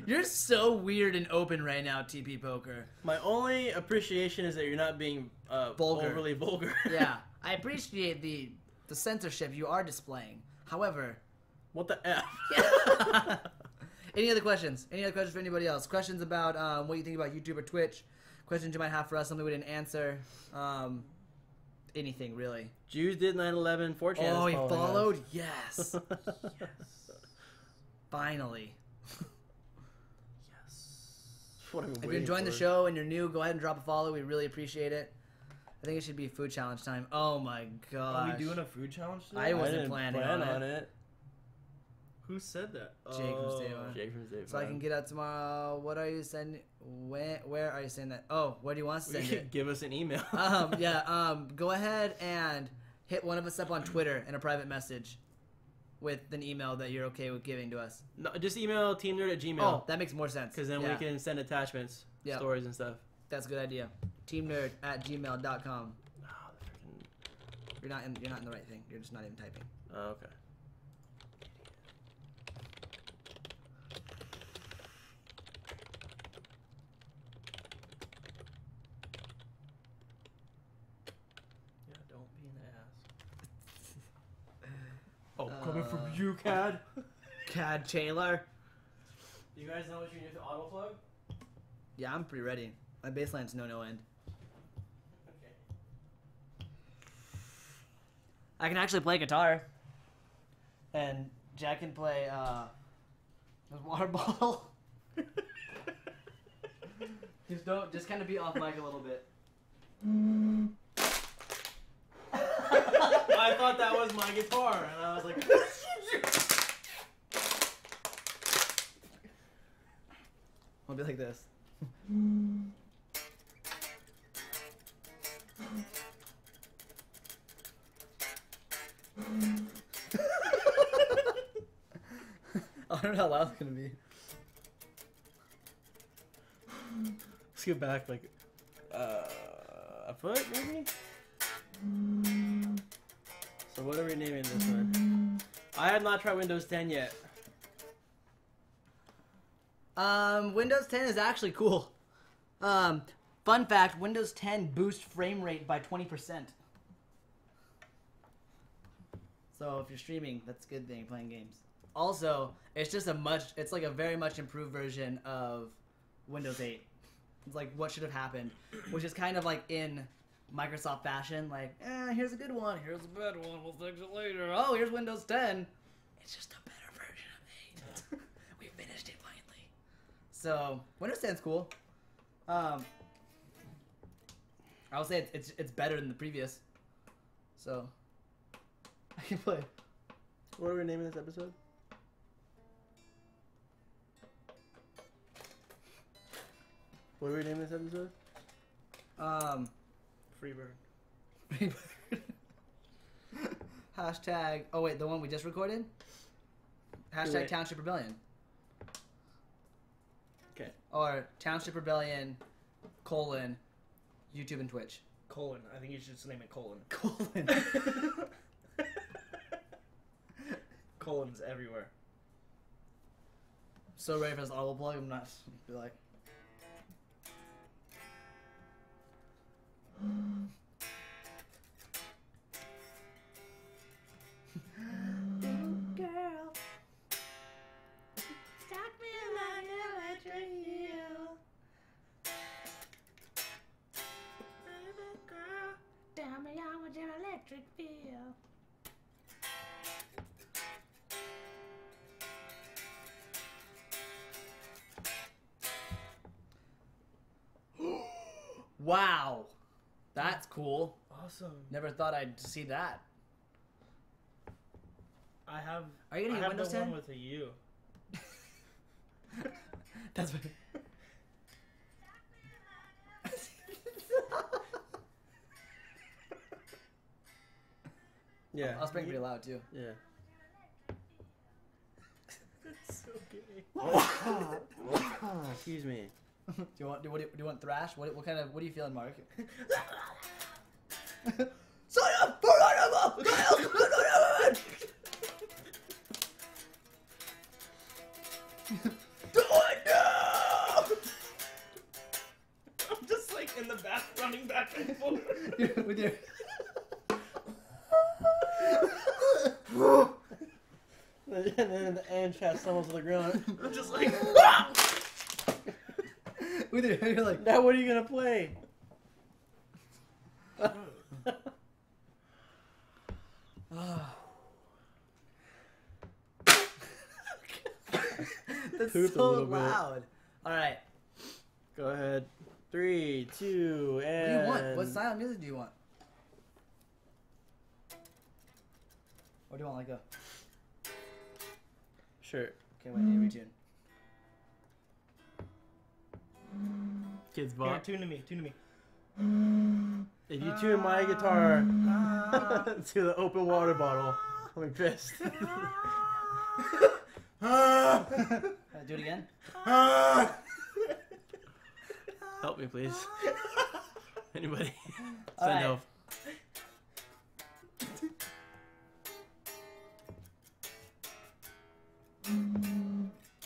You're so weird and open right now, TP Poker. My only appreciation is that you're not being Vulgar. overly vulgar. Yeah, I appreciate the censorship you are displaying. However, What the F? Any other questions? Any other questions for anybody else? Questions about what you think about YouTube or Twitch? Questions you might have for us, something we didn't answer. Anything, really. Jews did 9/11. 4chan. Oh, he followed? Yes. Yes. Finally. What I've been If you're waiting enjoying the for. show and you're new, go ahead and drop a follow. We really appreciate it. I think it should be food challenge time. Oh my gosh. Are we doing a food challenge today? I wasn't didn't planning plan on it. Who said that? Jake from State Farm. Jake from State So I Farm. can get out tomorrow. What are you sending? Where are you sending that? Oh, where do you want us to You send could it? give us an email. Go ahead and hit one of us up on Twitter in a private message with an email that you're okay with giving to us. No, just email teamnerd@gmail. Oh, that makes more sense. Because then we can send attachments, stories and stuff. That's a good idea. teamnerd@gmail.com. Oh, the freaking... You're not in the right thing. You're just not even typing. Oh, okay. Yeah, don't be an ass. Oh, coming from you, Cad. Cad Taylor. Do you guys know what you need to auto plug? Yeah, I'm pretty ready. My baseline's no end. Okay. I can actually play guitar. And Jack can play his water bottle. Just kind of be off mic a little bit. I thought that was my guitar, and I was like, I'll be like this. I don't know how loud it's gonna be. let's get back like a foot, maybe? So what are we naming this one? I have not tried Windows 10 yet. Windows 10 is actually cool. Fun fact, Windows 10 boosts frame rate by 20%. So if you're streaming, that's a good thing, playing games. Also, it's just it's like a very much improved version of Windows 8. It's like what should have happened, which is kind of like in Microsoft fashion, like, here's a good one, here's a bad one, we'll fix it later. Oh, here's Windows 10. It's just a better version of 8. We finished it finally. So, Windows 10's cool. I would say it's better than the previous. So, I can play. What are we naming this episode? What are we naming this episode? Freebird. Hashtag. Oh wait, the one we just recorded. Hashtag Wait. Township Rebellion. Okay. Or Township Rebellion, : YouTube and Twitch. : I think you should just name it : Colon. Colon's everywhere. So ready for this auto plug. I'm not. Be like. Girl, stock me like electric eel. Girl, tell me how much an electric feel. Wow, that's cool. Awesome. Never thought I'd see that. I have. Are you gonna I get have Windows the 10? one with a U. That's what. Yeah. I was playing pretty loud too. Yeah. That's so gay. Excuse me. Do you want thrash? What are you feeling, Mark? Son of I'm just like in the back, running back and forth. With your And then the end chat stumbles to the ground. I'm just like, You're like, Now what are you gonna play? That's Pooped a so little bit. loud. All right. Go ahead. 3, 2, and... What do you want? What style of music do you want? Or do you want like a... Sure. Okay, wait, need to retune. Kids here, bop. tune to me. If you tune my guitar to the open water bottle, I'll be pissed. Do it again. Help me, please. Anybody? All Send right. help.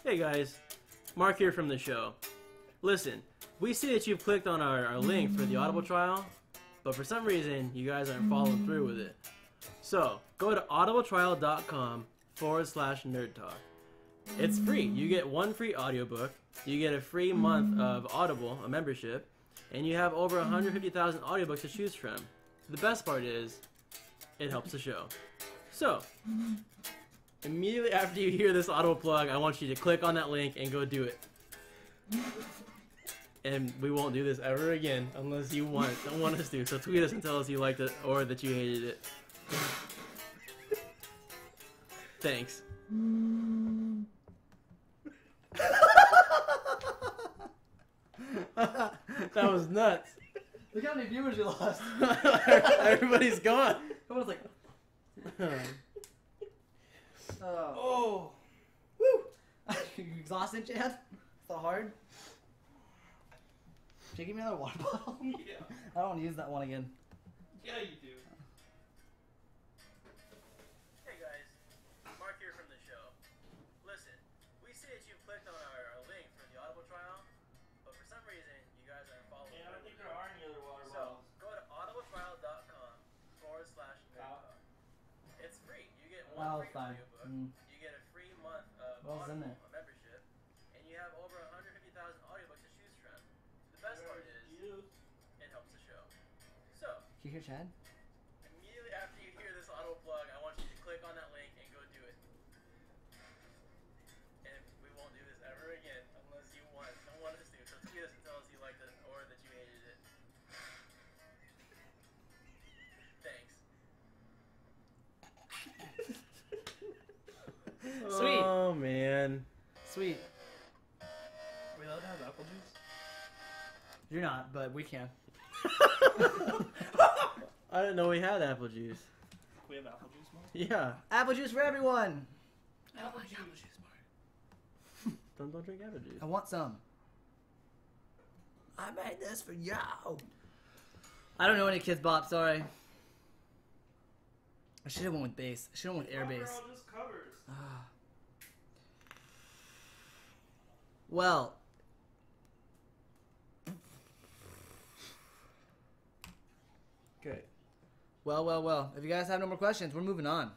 Hey guys, Marc here from the show. Listen, we see that you've clicked on our link for the Audible trial, but for some reason you guys aren't following through with it. So, go to audibletrial.com/nerdtalk. It's free. You get 1 free audiobook, you get a free month of Audible, a membership, and you have over 150,000 audiobooks to choose from. The best part is, it helps the show. So, immediately after you hear this Audible plug, I want you to click on that link and go do it. And we won't do this ever again unless you want us to. So tweet us and tell us you liked it or that you hated it. Thanks. That was nuts. Look how many viewers you lost. Everybody's gone. Everyone's like, oh, woo. You exhausted, Chad? So hard? Should you give me another water bottle? yeah, I don't want to use that one again. yeah, you do. Hey guys, Marc here from the show. Listen, we see that you've clicked on our link for the Audible trial, but for some reason you guys aren't following. Yeah, I don't think there are any other water So, bottles. go to audibletrial.com/nerdtalk. It's free. You get Oh, 1 free fine. audiobook. You get a free month of What was in Audible, there? a membership, and you have over 150,000 audiobooks to choose from. The best part is, it helps the show. So, Can you hear Chad? immediately after you hear this Audible plug, I want you to click on that link and go do it. And we won't do this ever again unless you don't want us to. So tweet us and tell us you liked it or that you hated it. Thanks. Sweet. Oh man. Sweet. Are we allowed to have apple juice? You're not, but we can. I didn't know we had apple juice. We have apple juice, Mark? Yeah. Apple juice for everyone. Apple juice, Mark. Don't drink apple juice. I want some. I made this for y'all. I don't know any Kids Bop, sorry. I should have went with bass. I should have went with air bass. They're all just covers. Well. Okay. Well. If you guys have no more questions, we're moving on.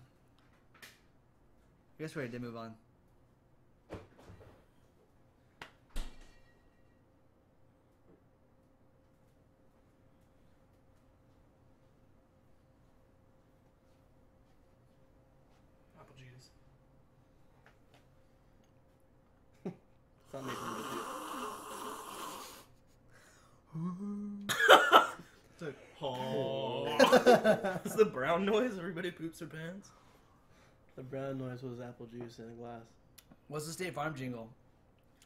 I guess we already did move on. Apple juice. It's not making me It's like, oh. It's the brown noise. Everybody poops their pants. The brown noise was apple juice in a glass. What's the State Farm jingle?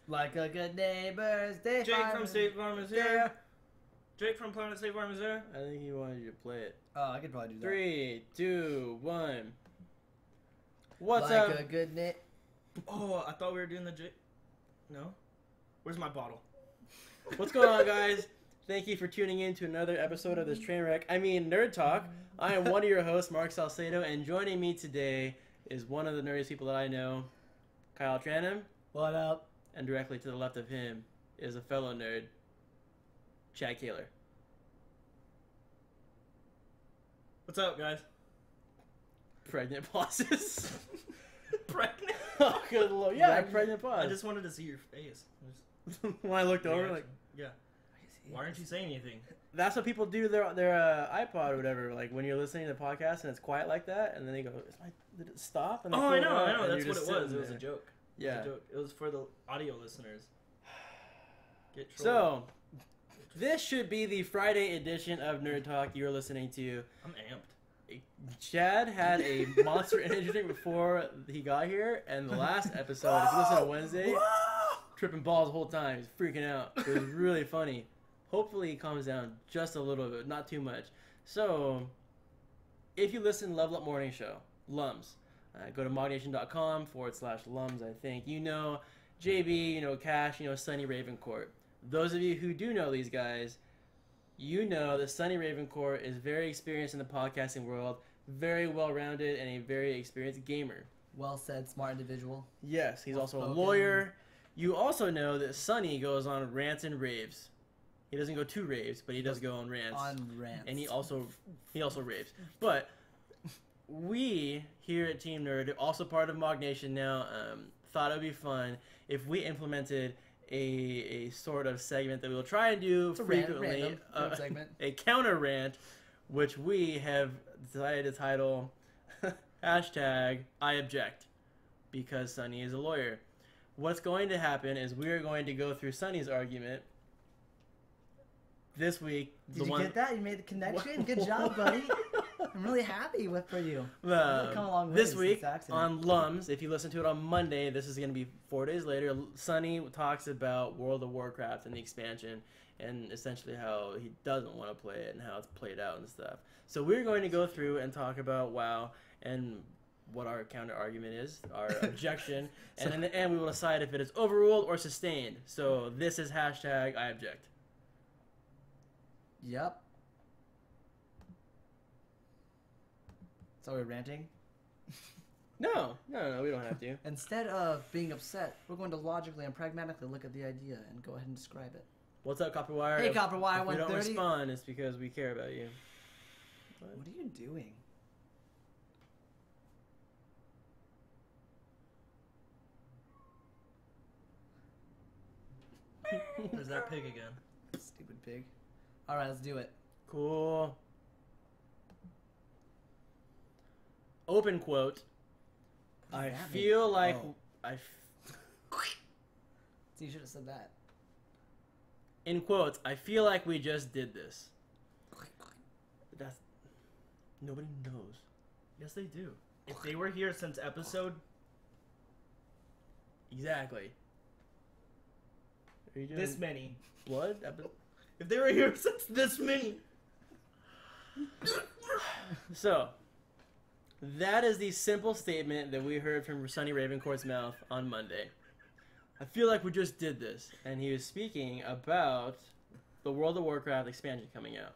Like a good neighbor, State Jake Farm. from State Farm is here. Jake from Planet State Farm is there. I think he wanted you to play it. Oh, I could probably do that. 3, 2, 1. What's like up? a good neighbor. Oh, I thought we were doing the Jake. No? Where's my bottle? What's going on, guys? Thank you for tuning in to another episode of this train wreck. I mean, Nerd Talk. I am one of your hosts, Marc Salcedo, and joining me today is one of the nerdiest people that I know, Kyle Tranham. What up? And directly to the left of him is a fellow nerd, Chad Kaler. What's up, guys? Pregnant pauses. Pregnant? Oh, good lord. Yeah, pregnant pause. I just wanted to see your face. When I looked over, like, yeah. Why aren't you saying anything? that's what people do their iPod or whatever. Like when you're listening to the podcast and it's quiet like that, and then they go, "Did it stop?" And they Oh, pull I it know. out, and That's you're what it just was. sitting It was a there. joke. Yeah. It was a joke. It was for the audio listeners. Get trolled. So, this should be the Friday edition of Nerd Talk you're listening to. I'm amped. Chad had a Monster Energy drink before he got here, and the last episode, if you listen to Wednesday, tripping balls the whole time. He's freaking out. It was really funny. Hopefully he calms down just a little bit, not too much. So, if you listen to Level Up Morning Show, Lums, go to mognation.com/Lums, I think. You know JB, you know Cash, you know Sunny Ravencourt. Those of you who do know these guys, you know that Sunny Ravencourt is very experienced in the podcasting world, very well-rounded, and a very experienced gamer. Well said, smart individual. Yes, he's also a Well-spoken. lawyer. You also know that Sunny goes on rants and raves. He doesn't go to raves, but he does go on rants. And he also raves. But we here at Team Nerd, also part of Mog Nation now, thought it would be fun if we implemented a sort of segment that we'll try and do frequently, segment. a counter rant, which we have decided to title hashtag I object, because Sunny is a lawyer. What's going to happen is we are going to go through Sunny's argument this week. Did you get that? You made the connection? Good job, buddy. I'm really happy for you. This week on Lums, if you listen to it on Monday, this is going to be 4 days later. Sunny talks about World of Warcraft and the expansion, and essentially how he doesn't want to play it and how it's played out and stuff. So we're going to go through and talk about WoW and what our counter argument is, our objection, and in the end we will decide if it is overruled or sustained. So this is hashtag I object. Yep. So we're ranting? No, we don't have to. Instead of being upset, we're going to logically and pragmatically look at the idea and go ahead and describe it. What's up, Copperwire? Hey, Copperwire, if we 130. don't respond, it's because we care about you. What are you doing? There's that pig again. Stupid pig. Alright, let's do it. Cool. Open quote. I feel like So you should have said that. In quotes, I feel like we just did this. That's nobody knows. Yes, they do. If they were here since episode... Exactly. Are you doing this many. blood? If they were here since this many. So, that is the simple statement that we heard from Sunny Ravencourt's mouth on Monday. I feel like we just did this. And he was speaking about the World of Warcraft expansion coming out.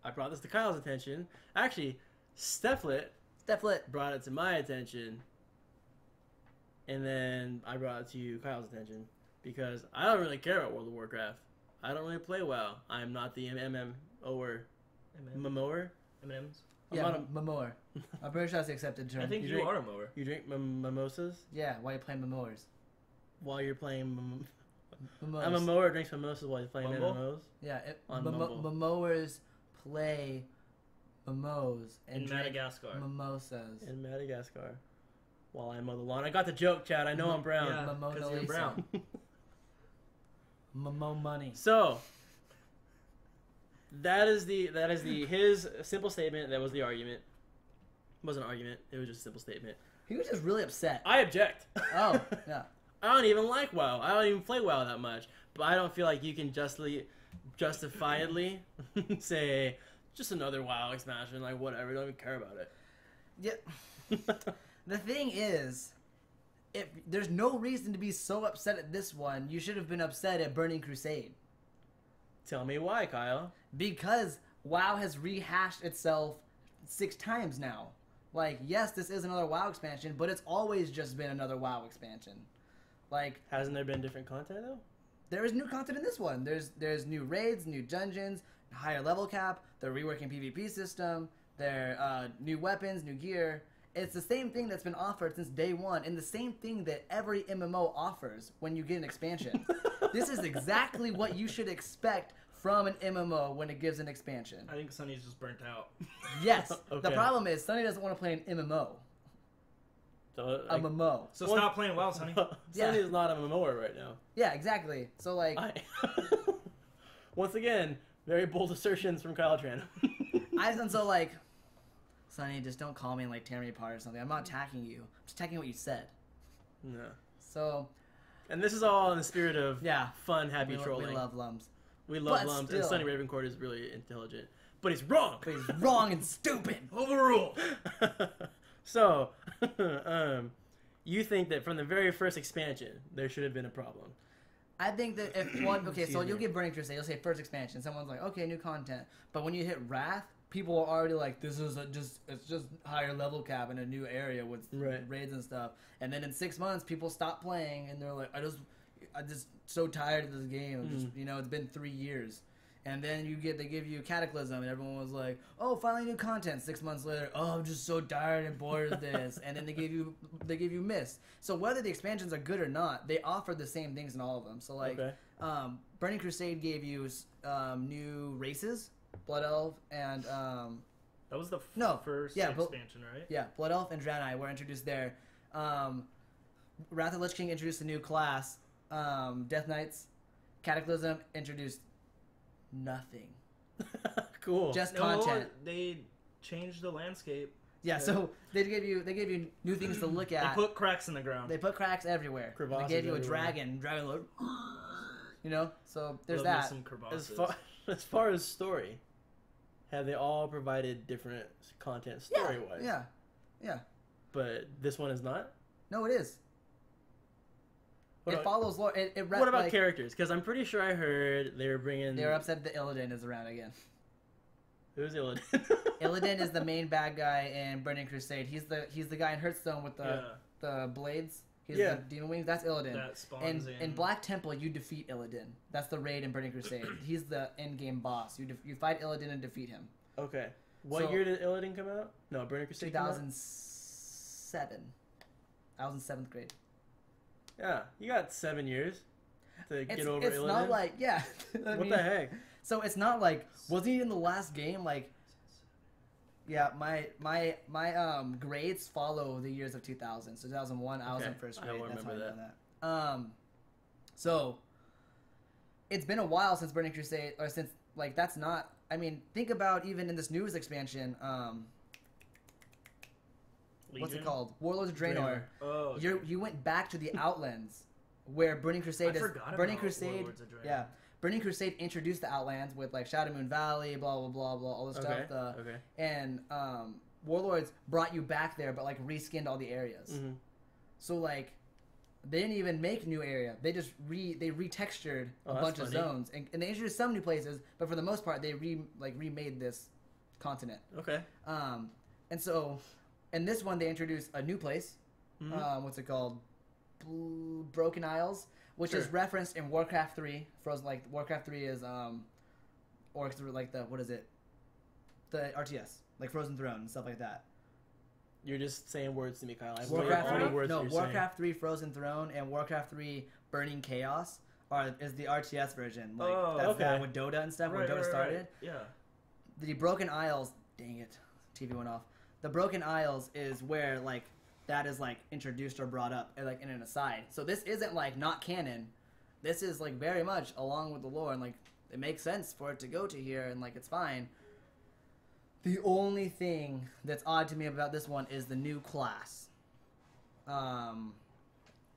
I brought this to Kyle's attention. Actually, Stefflet brought it to my attention. And then I brought it to Kyle's attention. Because I don't really care about World of Warcraft. I don't really play WoW. I'm not the MMOer. Mower? M&M's? Yeah, Momoer. I'm pretty sure that's the accepted term. I think you are a mower. You drink mimosas? Yeah, while you're playing Momoers. While you're playing Mimos. I'm a mower drinks mimosas while you're playing Mumble? MMOs. Yeah, Mumble. Momoers play Mimos and In drink Madagascar. mimosas. In Madagascar. While I mow the lawn. I got the joke, Chad. I know I'm brown. Yeah, Mona because you're Lisa. brown. Momo money. So that is his simple statement. That was the argument. It wasn't an argument. It was just a simple statement. He was just really upset. I object. Oh, yeah. I don't even like WoW. I don't even play WoW that much. But I don't feel like you can justifiably say just another WoW expansion. Like whatever. Don't even care about it. Yeah. The thing is, if there's no reason to be so upset at this one, you should have been upset at Burning Crusade. Tell me why, Kyle. Because WoW has rehashed itself 6 times now. Like, yes, this is another WoW expansion, but it's always just been another WoW expansion. Like, Hasn't there been different content though? there is new content in this one. There's new raids, new dungeons, higher level cap. They're reworking PvP system. There new weapons, new gear. it's the same thing that's been offered since day one, and the same thing that every MMO offers when you get an expansion. This is exactly what you should expect from an MMO when it gives an expansion. I think Sonny's just burnt out. Yes. Okay. The problem is Sonny doesn't want to play an MMO. So, A MMO. So stop playing WoW, Sonny. Sonny is not a MMOer right now. Yeah, exactly. So like, Once again, very bold assertions from Kyle Tran. and so like, Sonny, just don't call me and like tear me apart or something. I'm not attacking you. I'm just attacking what you said. No. So. And this is all in the spirit of Yeah. fun, happy We trolling. love Lums. We love But Lums, still. and Sonny Ravencourt is really intelligent. But he's wrong! But he's wrong and stupid. Overruled. So, you think that from the very first expansion, there should have been a problem. I think that if one, okay, so Excuse you'll me. get Burning Crusade, you'll say first expansion, someone's like, okay, new content. But when you hit Wrath, people are already like, this is it's just higher level cap in a new area with Right. raids and stuff. And then in 6 months, people stop playing and they're like, I'm just so tired of this game. I'm just, it's been 3 years. And then they give you Cataclysm, and everyone was like, "Oh, finally new content." 6 months later, "Oh, I'm just so tired and bored of this." And then they give you Mist. So whether the expansions are good or not, they offer the same things in all of them. So like, Okay. Burning Crusade gave you new races, Blood Elf and That was the first yeah, but- expansion, right? yeah, Blood Elf and Draenei were introduced there. Wrath of Lich King introduced a new class. Death Knights, Cataclysm introduced nothing. Cool. Just No, content. they changed the landscape. Yeah, so they gave you new things to look They at. put cracks in the ground. They put cracks everywhere. Crevasses They gave you a everywhere. dragon like, so there's Love me that. some crevasses. As far as story, have they all provided different content story-wise? Yeah. But this one is not? No, it is. It follows lore. What about characters? Because I'm pretty sure I heard they were bringing... They were upset that Illidan is around again. Who's Illidan? Illidan is the main bad guy in Burning Crusade. He's the guy in Hearthstone with the blades. He's the demon wings. That's Illidan. That spawns in Black Temple, you defeat Illidan. That's the raid in Burning Crusade. He's the end game boss. You fight Illidan and defeat him. Okay. What year did Illidan come out? No, Burning Crusade 2007. I was in 7th grade. Yeah, you got 7 years to get over Illidan. It's not like, yeah. What the heck? So it's not like, was he in the last game? Like, yeah, my grades follow the years of 2000. So 2001, I was in first grade. I don't That's how I remember know that. So it's been a while since Burning Crusade, or since like that's not. I mean, think about even in this newest expansion. What's it called? Warlords of Draenor. Oh, okay. You went back to the Outlands, where Burning Crusade I forgot Burning about Crusade. Warlords of Draenor. Yeah, Burning Crusade introduced the Outlands with like Shadow Moon Valley, blah blah blah blah, all this stuff. Okay. And Warlords brought you back there, but like reskinned all the areas. Mm-hmm. So like, they didn't even make new area. They just retextured a bunch of zones, and they introduced some new places, but for the most part, they remade this continent. Okay. And so, in this one, they introduced a new place. Mm-hmm. What's it called? Broken Isles, which is referenced in Warcraft 3. Warcraft 3 is or like the what is it? The RTS, like Frozen Throne and stuff like that. You're just saying words to me, Kyle. Warcraft 3, words no, you're Warcraft 3 Frozen Throne and Warcraft 3 Burning Chaos is the RTS version. Like that's the one with Dota and stuff, where Dota started. Right. Yeah. The Broken Isles, dang it, TV went off. The Broken Isles is where like that is like introduced or brought up like in an aside. So this isn't like not canon. This is like very much along with the lore, and like it makes sense for it to go to here, and like it's fine. The only thing that's odd to me about this one is the new class. No,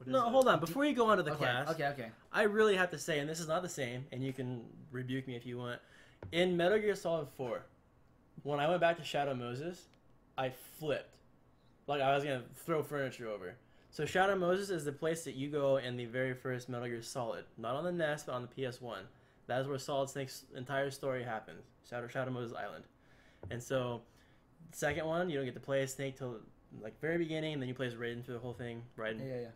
hold on. Before you go on to the class, Okay. I really have to say, and this is not the same, and you can rebuke me if you want. In Metal Gear Solid 4, when I went back to Shadow Moses, I flipped. Like I was going to throw furniture over. So Shadow Moses is the place that you go in the very first Metal Gear Solid. Not on the NES, but on the PS1. That is where Solid Snake's entire story happens. Shadow Moses Island. And so, the second one, you don't get to play as Snake till like very beginning, and then you play as Raiden through the whole thing. Raiden. Yeah.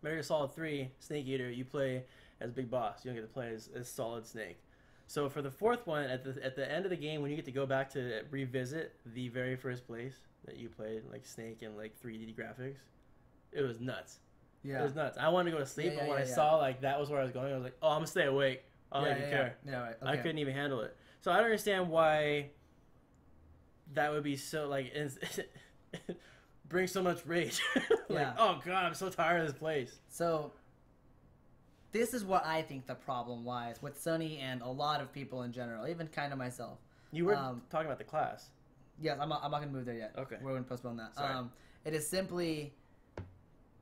Metal Gear Solid 3, Snake Eater, you play as Big Boss. You don't get to play as Solid Snake. So for the fourth one, at the end of the game, when you get to go back to revisit the very first place that you played, like Snake and like 3D graphics. It was nuts. Yeah. It was nuts. I wanted to go to sleep, but when I saw like that was where I was going, I was like, oh, I'm gonna stay awake. I don't even care. Yeah, right. Okay. I couldn't even handle it. So I don't understand why that would be so like bring so much rage. Like, oh god, I'm so tired of this place. So this is what I think the problem lies with Sony and a lot of people in general, even kind of myself. You were talking about the class. Yes, I'm not going to move there yet. Okay. We're going to postpone that. Sorry. It is simply,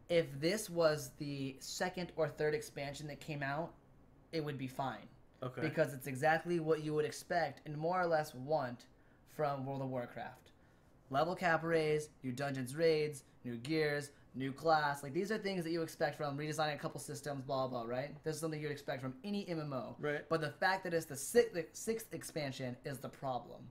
if this was the second or third expansion that came out, it would be fine. Okay. Because it's exactly what you would expect and more or less want from World of Warcraft. Level cap raise, new dungeons raids, new gears, new class. Like, these are things that you expect from redesigning a couple systems, blah, blah, right? This is something you'd expect from any MMO. Right. But the fact that it's the sixth expansion is the problem.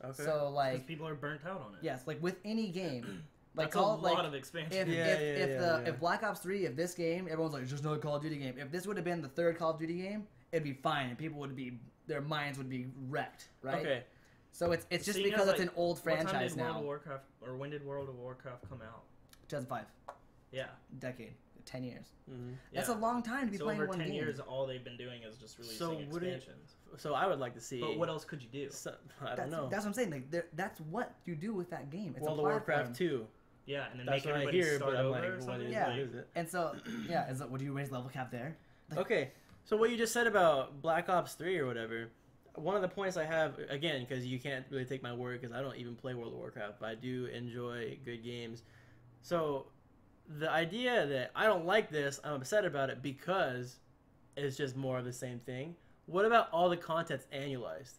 Okay. So, like... Because people are burnt out on it. Yes, like, with any game... Like, That's a lot of expansion. If Black Ops 3, if this game, everyone's like, it's just another Call of Duty game. If this would have been the third Call of Duty game, it'd be fine, and people would be, their minds would be wrecked, right? Okay. So it's just because it's an old franchise now. World of Warcraft, or when did World of Warcraft come out? 2005. Yeah. Decade. 10 years. Mm-hmm. That's a long time to be playing over one 10 game. years, all they've been doing is just releasing expansions. So I would like to see... But what else could you do? I don't know. That's what I'm saying. Like, that's what you do with that game. It's World a of Warcraft 2. Yeah, and then That's make what everybody I hear, start but I'm over like, or something. what is it? And so, would you raise level cap there? Like, Okay, so what you just said about Black Ops 3 or whatever, one of the points I have, again, because you can't really take my word because I don't even play World of Warcraft, but I do enjoy good games. So the idea that I don't like this, I'm upset about it because it's just more of the same thing. What about all the content's annualized?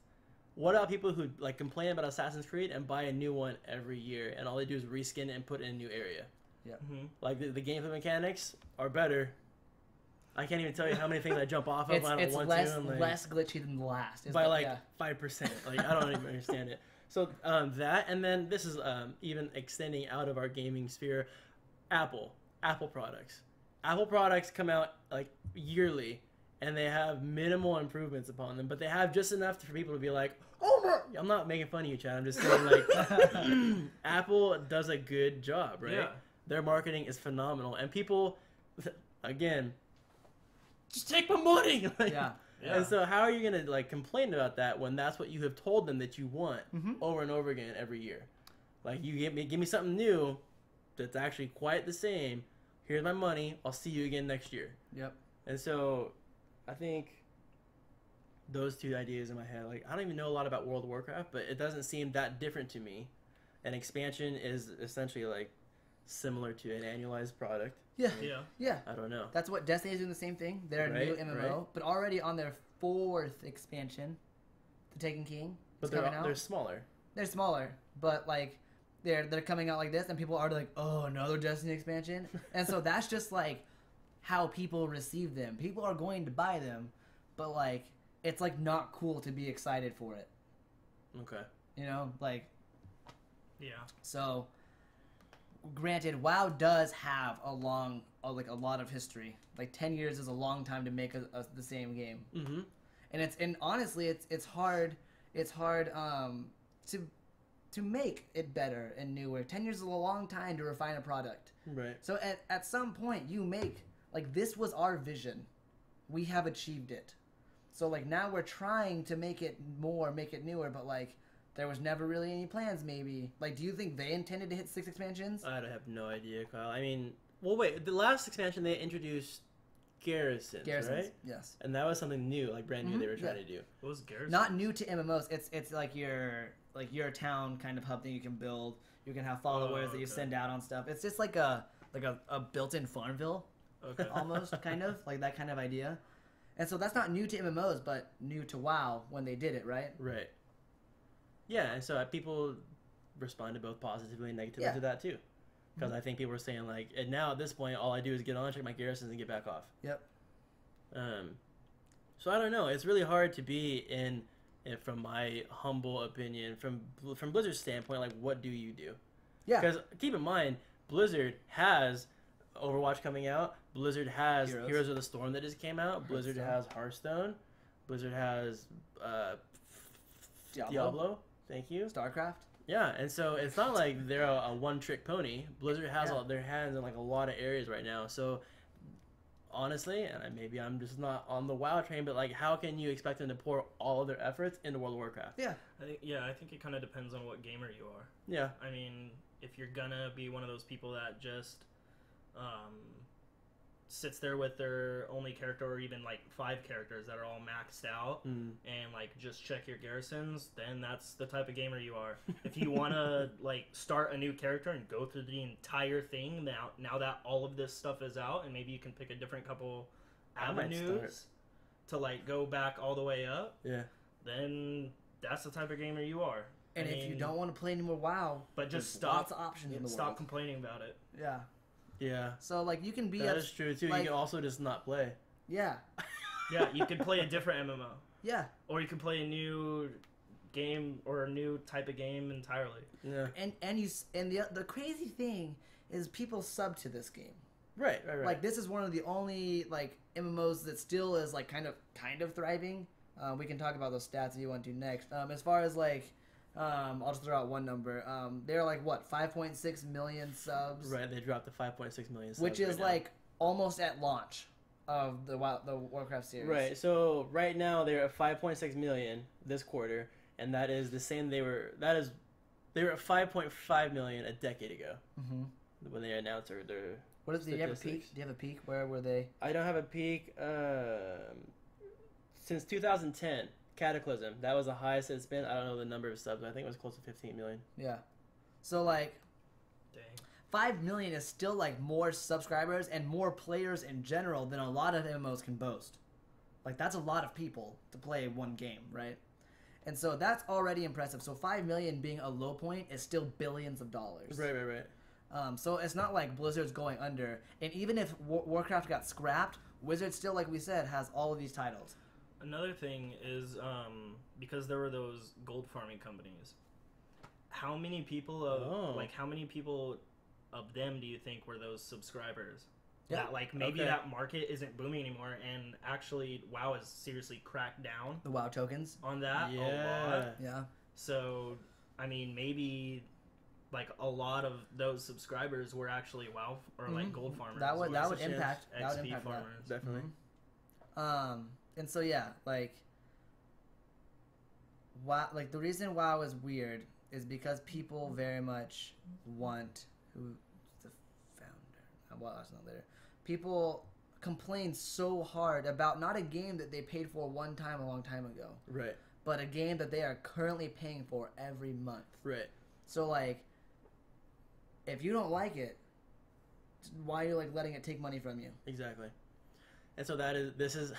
What about people who like complain about Assassin's Creed and buy a new one every year, and all they do is reskin it and put it in a new area? Yeah. Mm-hmm. Like the gameplay mechanics are better. I can't even tell you how many things I jump off of. I don't want to. It's less glitchy than the last. By like 5%. Like I don't even understand it. So that, and then this is even extending out of our gaming sphere. Apple products. Apple products come out like yearly, and they have minimal improvements upon them, but they have just enough for people to be like, oh my! I'm not making fun of you, Chad. I'm just saying, like, Apple does a good job, right? Yeah. Their marketing is phenomenal, and people, again, just take my money. Like, Yeah. And so, how are you gonna like complain about that when that's what you have told them that you want over and over again every year? Like, you give me something new that's actually quite the same. Here's my money. I'll see you again next year. Yep. And so, I think those two ideas in my head. Like, I don't even know a lot about World of Warcraft, but it doesn't seem that different to me. An expansion is essentially like similar to an annualized product. Yeah. Yeah. Yeah. I don't know. That's what Destiny is doing the same thing. They're a new MMO, but already on their 4th expansion, The Taken King. But they're smaller. They're smaller, but like they're coming out like this, and people are like, oh, another Destiny expansion, and so that's just like how people receive them. People are going to buy them, but like it's like not cool to be excited for it. Okay. You know, like. Yeah. So, granted, WoW does have a lot of history. Like 10 years is a long time to make the same game. Mm-hmm. And honestly, it's hard to make it better and newer. 10 years is a long time to refine a product. Right. So at some point, you make like this was our vision. We have achieved it. So like now we're trying to make it newer, but like. There was never really any plans, maybe. Like, do you think they intended to hit 6 expansions? I have no idea, Kyle. I mean, well, wait. The last expansion, they introduced garrisons, right? Yes. And that was something new, like brand new they were trying to do. What was garrison? Not new to MMOs. It's like your town kind of hub thing you can build. You can have followers that you send out on stuff. It's just like a built-in Farmville, almost, kind of. Like that kind of idea. And so that's not new to MMOs, but new to WoW when they did it, right? Right. Yeah, and so people responded both positively and negatively to that too, because I think people were saying like, and now at this point, all I do is get on, check my garrisons, and get back off. Yep. So I don't know. It's really hard to be in, from my humble opinion, from Blizzard's standpoint, like what do you do? Yeah. Because keep in mind, Blizzard has Overwatch coming out. Blizzard has Heroes of the Storm that just came out. Blizzard has Hearthstone. Blizzard has Diablo. Thank you. StarCraft. Yeah, and so it's not like they're a one-trick pony. Blizzard has Yeah. all their hands in like a lot of areas right now. So honestly, and maybe I'm just not on the WoW train, but like, how can you expect them to pour all of their efforts into World of Warcraft? Yeah. I think it kind of depends on what gamer you are. Yeah. I mean, if you're gonna be one of those people that just sits there with their only character or even like 5 characters that are all maxed out and like just check your garrisons, then that's the type of gamer you are. If you want to like start a new character and go through the entire thing now that all of this stuff is out, and maybe you can pick a different couple avenues to like go back all the way up, then that's the type of gamer you are. And if you don't want to play anymore WoW, but just stop, stop lots of options in the stop world. complaining about it. Yeah. Yeah. So like you can be that is true too. like, you can also just not play. Yeah. Yeah, you could play a different MMO. Yeah. Or you could play a new game or a new type of game entirely. Yeah. And the crazy thing is people sub to this game. Right. Like this is one of the only like MMOs that still is like kind of thriving. We can talk about those stats if you want to next. As far as like I'll just throw out one number. They're like what, 5.6 million subs. Right, they dropped to 5.6 million subs. Which is right now. like almost at launch of the Warcraft series. Right. So right now they're at 5.6 million this quarter, and that is the same. They were at 5.5 million a decade ago when they announced their. What is? Do you have a peak? Do you have a peak? Where were they? I don't have a peak. Since 2010. Cataclysm. That was the highest it's been. I don't know the number of subs. I think it was close to 15 million. Yeah. So like, dang, 5 million is still like more subscribers and more players in general than a lot of MMOs can boast. Like that's a lot of people to play one game, right? And so that's already impressive. So 5 million being a low point is still billions of dollars. Right. So it's not like Blizzard's going under. And even if Warcraft got scrapped, Wizard still, like we said, has all of these titles. Another thing is because there were those gold farming companies. How many people of them do you think were those subscribers? Yeah. That like maybe that market isn't booming anymore, and actually WoW has seriously cracked down the WoW tokens on that a lot. Yeah. So I mean maybe like a lot of those subscribers were actually WoW or like gold farmers. That would impact XP farmers. That. Definitely. And so yeah, like WoW, like the reason WoW is weird is because people very much want who's the founder. Well, that's not there. People complain so hard about not a game that they paid for one time a long time ago, right? But a game that they are currently paying for every month, right? So like, if you don't like it, why are you like letting it take money from you? Exactly. And so this is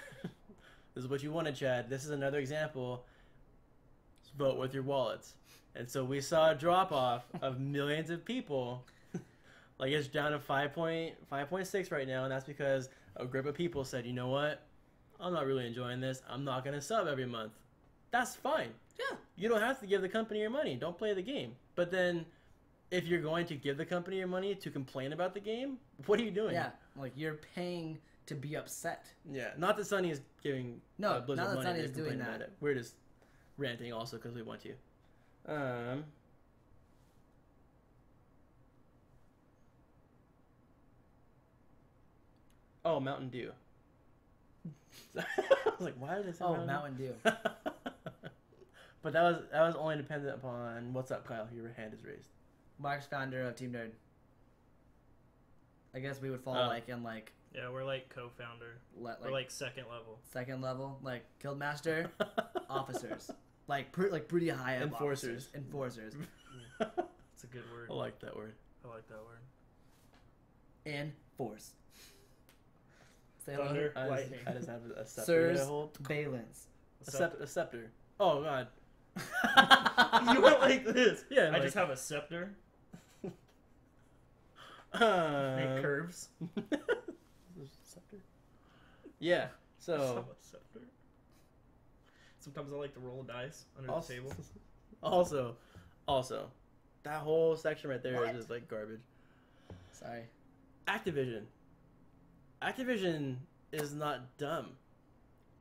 what you wanted, Chad. This is another example. Vote with your wallets. And so we saw a drop off of millions of people. Like it's down to 5.6 right now, and that's because a group of people said, you know what? I'm not really enjoying this. I'm not going to sub every month. That's fine. Yeah. You don't have to give the company your money. Don't play the game. But then if you're going to give the company your money to complain about the game, what are you doing? Yeah. Like you're paying to be upset. Yeah, not that Sunny is giving Blizzard not that money. Sunny is doing that. It. We're just ranting also because we want to. Oh, Mountain Dew. I was like, why did they say Mountain Dew? But that was only dependent upon what's up, Kyle. Your hand is raised. Marc's founder of Team Nerd. I guess we would fall in Yeah, we're like co-founder. We're like second level. Second level, like Guildmaster, officers, like pretty high up enforcers. Enforcers. It's a good word. I like that word. Enforce. Say Thunder, hello. lightning. I just have a scepter to hold. Balance. A scepter. Oh God. You went like this. Yeah. I just have a scepter. Make curves. Scepter. Yeah. So. I have a scepter. Sometimes I like to roll dice under the table. Also, that whole section right there is just like garbage. Sorry. Activision is not dumb.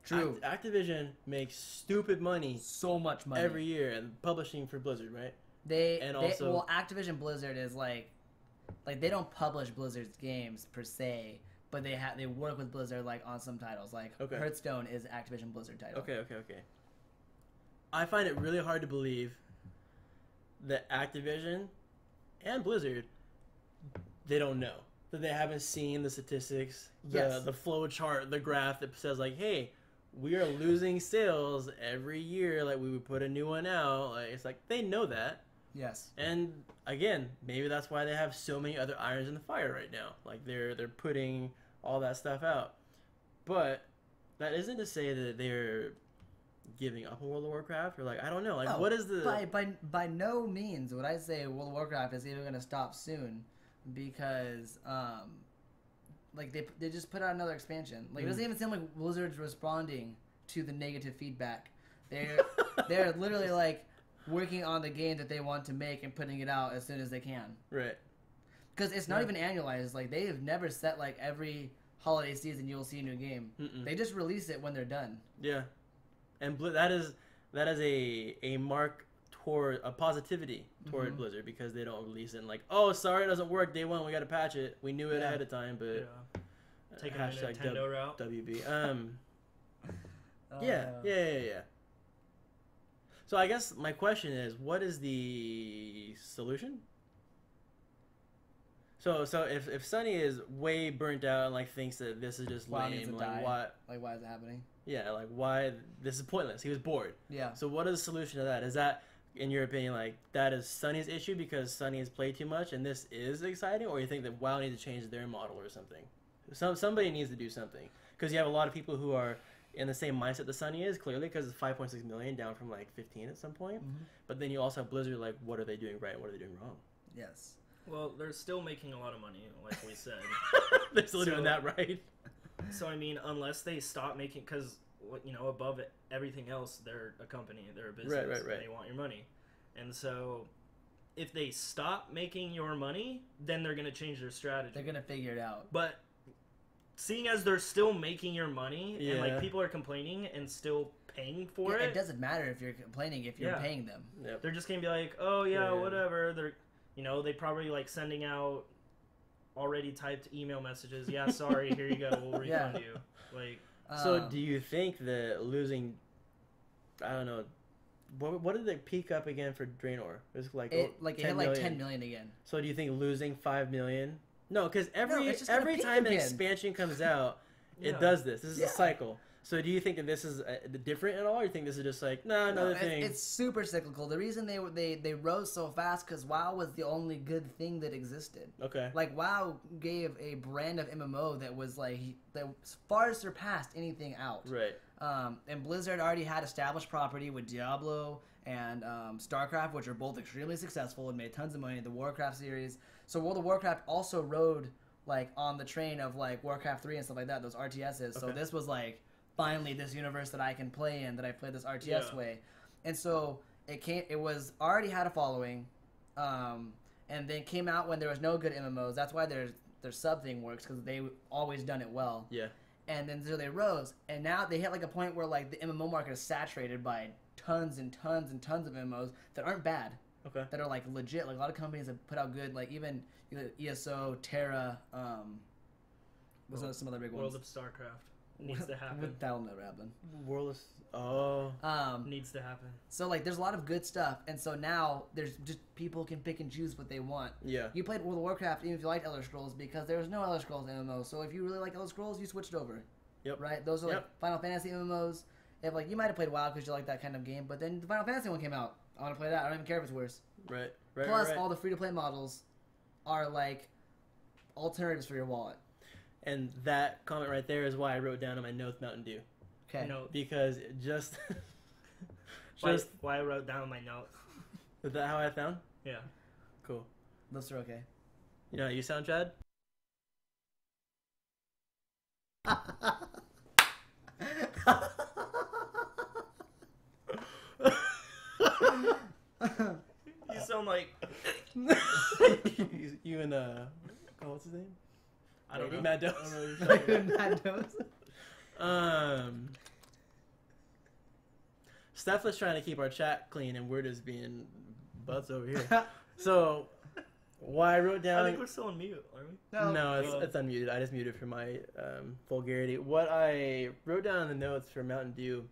True. Activision makes stupid money. So much money. Every year, and publishing for Blizzard, right? Well, Activision Blizzard is like they don't publish Blizzard's games per se, but they work with Blizzard like on some titles. Like Hearthstone is an Activision Blizzard title. Okay. I find it really hard to believe that Activision and Blizzard, they don't know, that they haven't seen the statistics, the flow chart, the graph that says like, hey, we are losing sales every year. Like we would put a new one out. Like, it's like they know that. Yes. And again, maybe that's why they have so many other irons in the fire right now. Like they're putting all that stuff out. But that isn't to say that they're giving up on World of Warcraft, or like I don't know. Like what is the by no means would I say World of Warcraft is even going to stop soon, because like they just put out another expansion. Like it doesn't even seem like Blizzard's responding to the negative feedback. They're literally like working on the game that they want to make and putting it out as soon as they can. Right. Because it's not even annualized. Like they have never set like every holiday season you'll see a new game. They just release it when they're done. Yeah. And that is a mark toward a positivity toward Blizzard, because they don't release it and like, oh, sorry, it doesn't work day one, we got to patch it. We knew it ahead of time, but taking a Nintendo route. WB. Yeah. So I guess my question is, what is the solution? So if Sonny is way burnt out and like thinks that this is just lame, like why is it happening? Yeah, like why this is pointless. He was bored. Yeah. So what is the solution to that? Is that, in your opinion, like that is Sonny's issue because Sonny has played too much and this is exciting, or you think that WoW needs to change their model or something? Somebody needs to do something, because you have a lot of people who are in the same mindset that Sonny is, clearly, because it's 5.6 million down from like 15 at some point. But then you also have Blizzard, like what are they doing right and what are they doing wrong? Yes. Well, they're still making a lot of money, like we said. They're still doing that right. So I mean, unless they stop making, because above everything else, they're a company, they're a business, right. and they want your money. And so, if they stop making your money, then they're gonna change their strategy. They're gonna figure it out. But seeing as they're still making your money, and like people are complaining and still paying for it, it doesn't matter if you're complaining if you're paying them. Yep. They're just gonna be like, oh yeah, whatever. They're they probably like sending out already typed email messages. Yeah, sorry, here you go, we'll refund you. Like, so do you think that losing, I don't know, what did they peak up again for Draenor? It was like it hit like 10 million again. So do you think losing 5 million? No, because every time an expansion comes out, it does this. This is a cycle. So do you think that this is different at all, or do you think this is just like, another thing? It's super cyclical. The reason they rose so fast because WoW was the only good thing that existed. Okay. Like WoW gave a brand of MMO that was like that far surpassed anything out. Right. And Blizzard already had established property with Diablo and StarCraft, which are both extremely successful and made tons of money. The Warcraft series. So World of Warcraft also rode like on the train of like Warcraft 3 and stuff like that. Those RTSs. Okay. So this was like, finally this universe that I can play in, that I play this RTS way. And so it was already had a following, and then came out when there was no good MMOs. That's why their sub thing works, because they always done it well. Yeah. And then so they rose, and now they hit like a point where like the MMO market is saturated by tons and tons and tons of MMOs that aren't bad. Okay. That are like legit. Like a lot of companies have put out good, like even ESO, Terra, some other big ones. World of StarCraft. Needs to happen. That'll never happen. Needs to happen. So like, there's a lot of good stuff, and so now there's just people can pick and choose what they want. Yeah. You played World of Warcraft even if you liked Elder Scrolls, because there was no Elder Scrolls MMO. So if you really like Elder Scrolls, you switched over. Yep. Right. Those are like Final Fantasy MMOs. If like you might have played WoW because you like that kind of game, but then the Final Fantasy one came out. I want to play that. I don't even care if it's worse. Right. Plus, all the free-to-play models are like alternatives for your wallet. And that comment right there is why I wrote down on my notes Mountain Dew. Okay. Because why I wrote down my notes. Is that how I found? Yeah. Cool. Those are okay. You know how you sound, Chad? You sound like you and what's his name? I don't know. Mad Dose. Mad Dose. Steph was trying to keep our chat clean, and we're just being butts over here. So, why I wrote down... I think we're still on mute, aren't we? No, it's unmuted. I just muted for my vulgarity. What I wrote down in the notes for Mountain Dew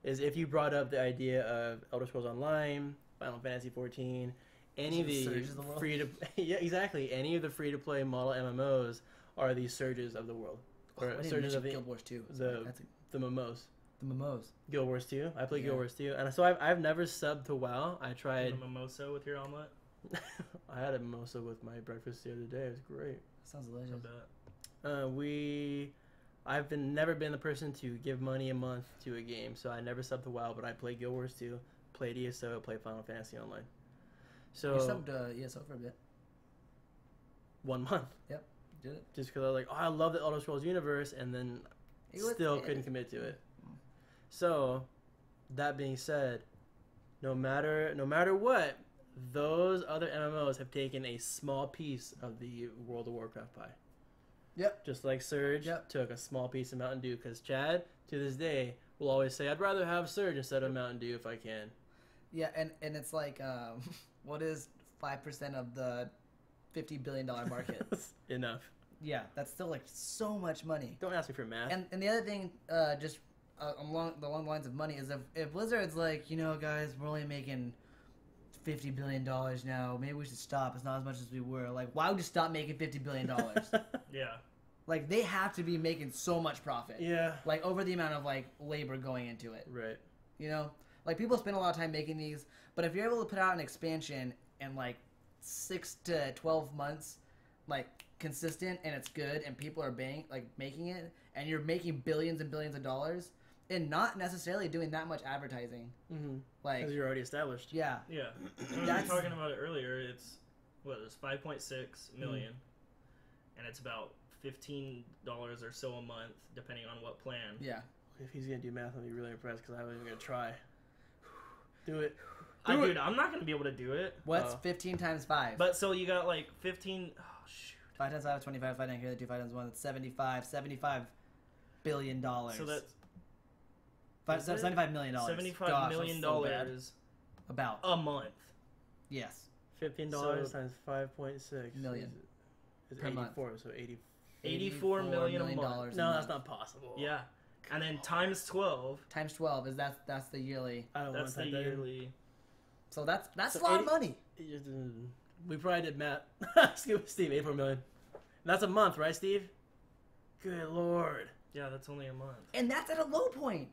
is if you brought up the idea of Elder Scrolls Online, Final Fantasy 14, any of the free to yeah, exactly, any of the free to play model MMOs are the surges of the world, or surges of the Guild Wars 2. The MMOs. The Mimos. Guild Wars 2. I play Guild Wars 2, and so I've never subbed to WoW. I tried the mimosa with your omelet. I had a mimosa with my breakfast the other day. It was great. Sounds delicious. I've never been the person to give money a month to a game, so I never subbed to WoW, but I play Guild Wars 2, played ESO, played Final Fantasy Online. So you subbed ESO for a bit. 1 month. Yep, did it. Just because I was like, oh, I love the Elder Scrolls universe, and then still couldn't commit to it. So, that being said, no matter what, those other MMOs have taken a small piece of the World of Warcraft pie. Yep. Just like Surge took a small piece of Mountain Dew, because Chad, to this day, will always say, I'd rather have Surge instead of Mountain Dew if I can. Yeah, and it's like, what is 5% of the $50 billion market? Enough. Yeah, that's still like so much money. Don't ask me for math. And the other thing, just along the lines of money, is if Blizzard's like, you know, guys, we're only making $50 billion now. Maybe we should stop. It's not as much as we were. Like, why would you stop making $50 billion? Yeah. Like, they have to be making so much profit. Yeah. Like, over the amount of, like, labor going into it. Right. You know? Like, people spend a lot of time making these, but if you're able to put out an expansion in, like, 6 to 12 months, like, consistent, and it's good, and people are making it, and you're making billions and billions of dollars, and not necessarily doing that much advertising. Mm-hmm. Like, because you're already established. Yeah. Yeah. We were talking about it earlier. It's 5.6 million, and it's about $15 or so a month, depending on what plan. Yeah. If he's gonna do math, I'll be really impressed because I wasn't even gonna try. Do it. Dude, I'm not gonna be able to do it. What's 15 times 5? But so you got like 15. Oh shoot. 5 times 5 is 25. 5 times 2, 5 times 1. That's 75 billion dollars. So that's $75 million. $75 million about a month. Yes. $15 times 5.6 million is per 84. month. So 84 million a month. No, that's not possible. Yeah, and then times 12. Times 12 is that's the yearly. I don't That's the yearly. So that's So a lot of 80 money. We probably did math. Steve, 84 million. That's a month, right, Steve? Good lord. Yeah, that's only a month. And that's at a low point.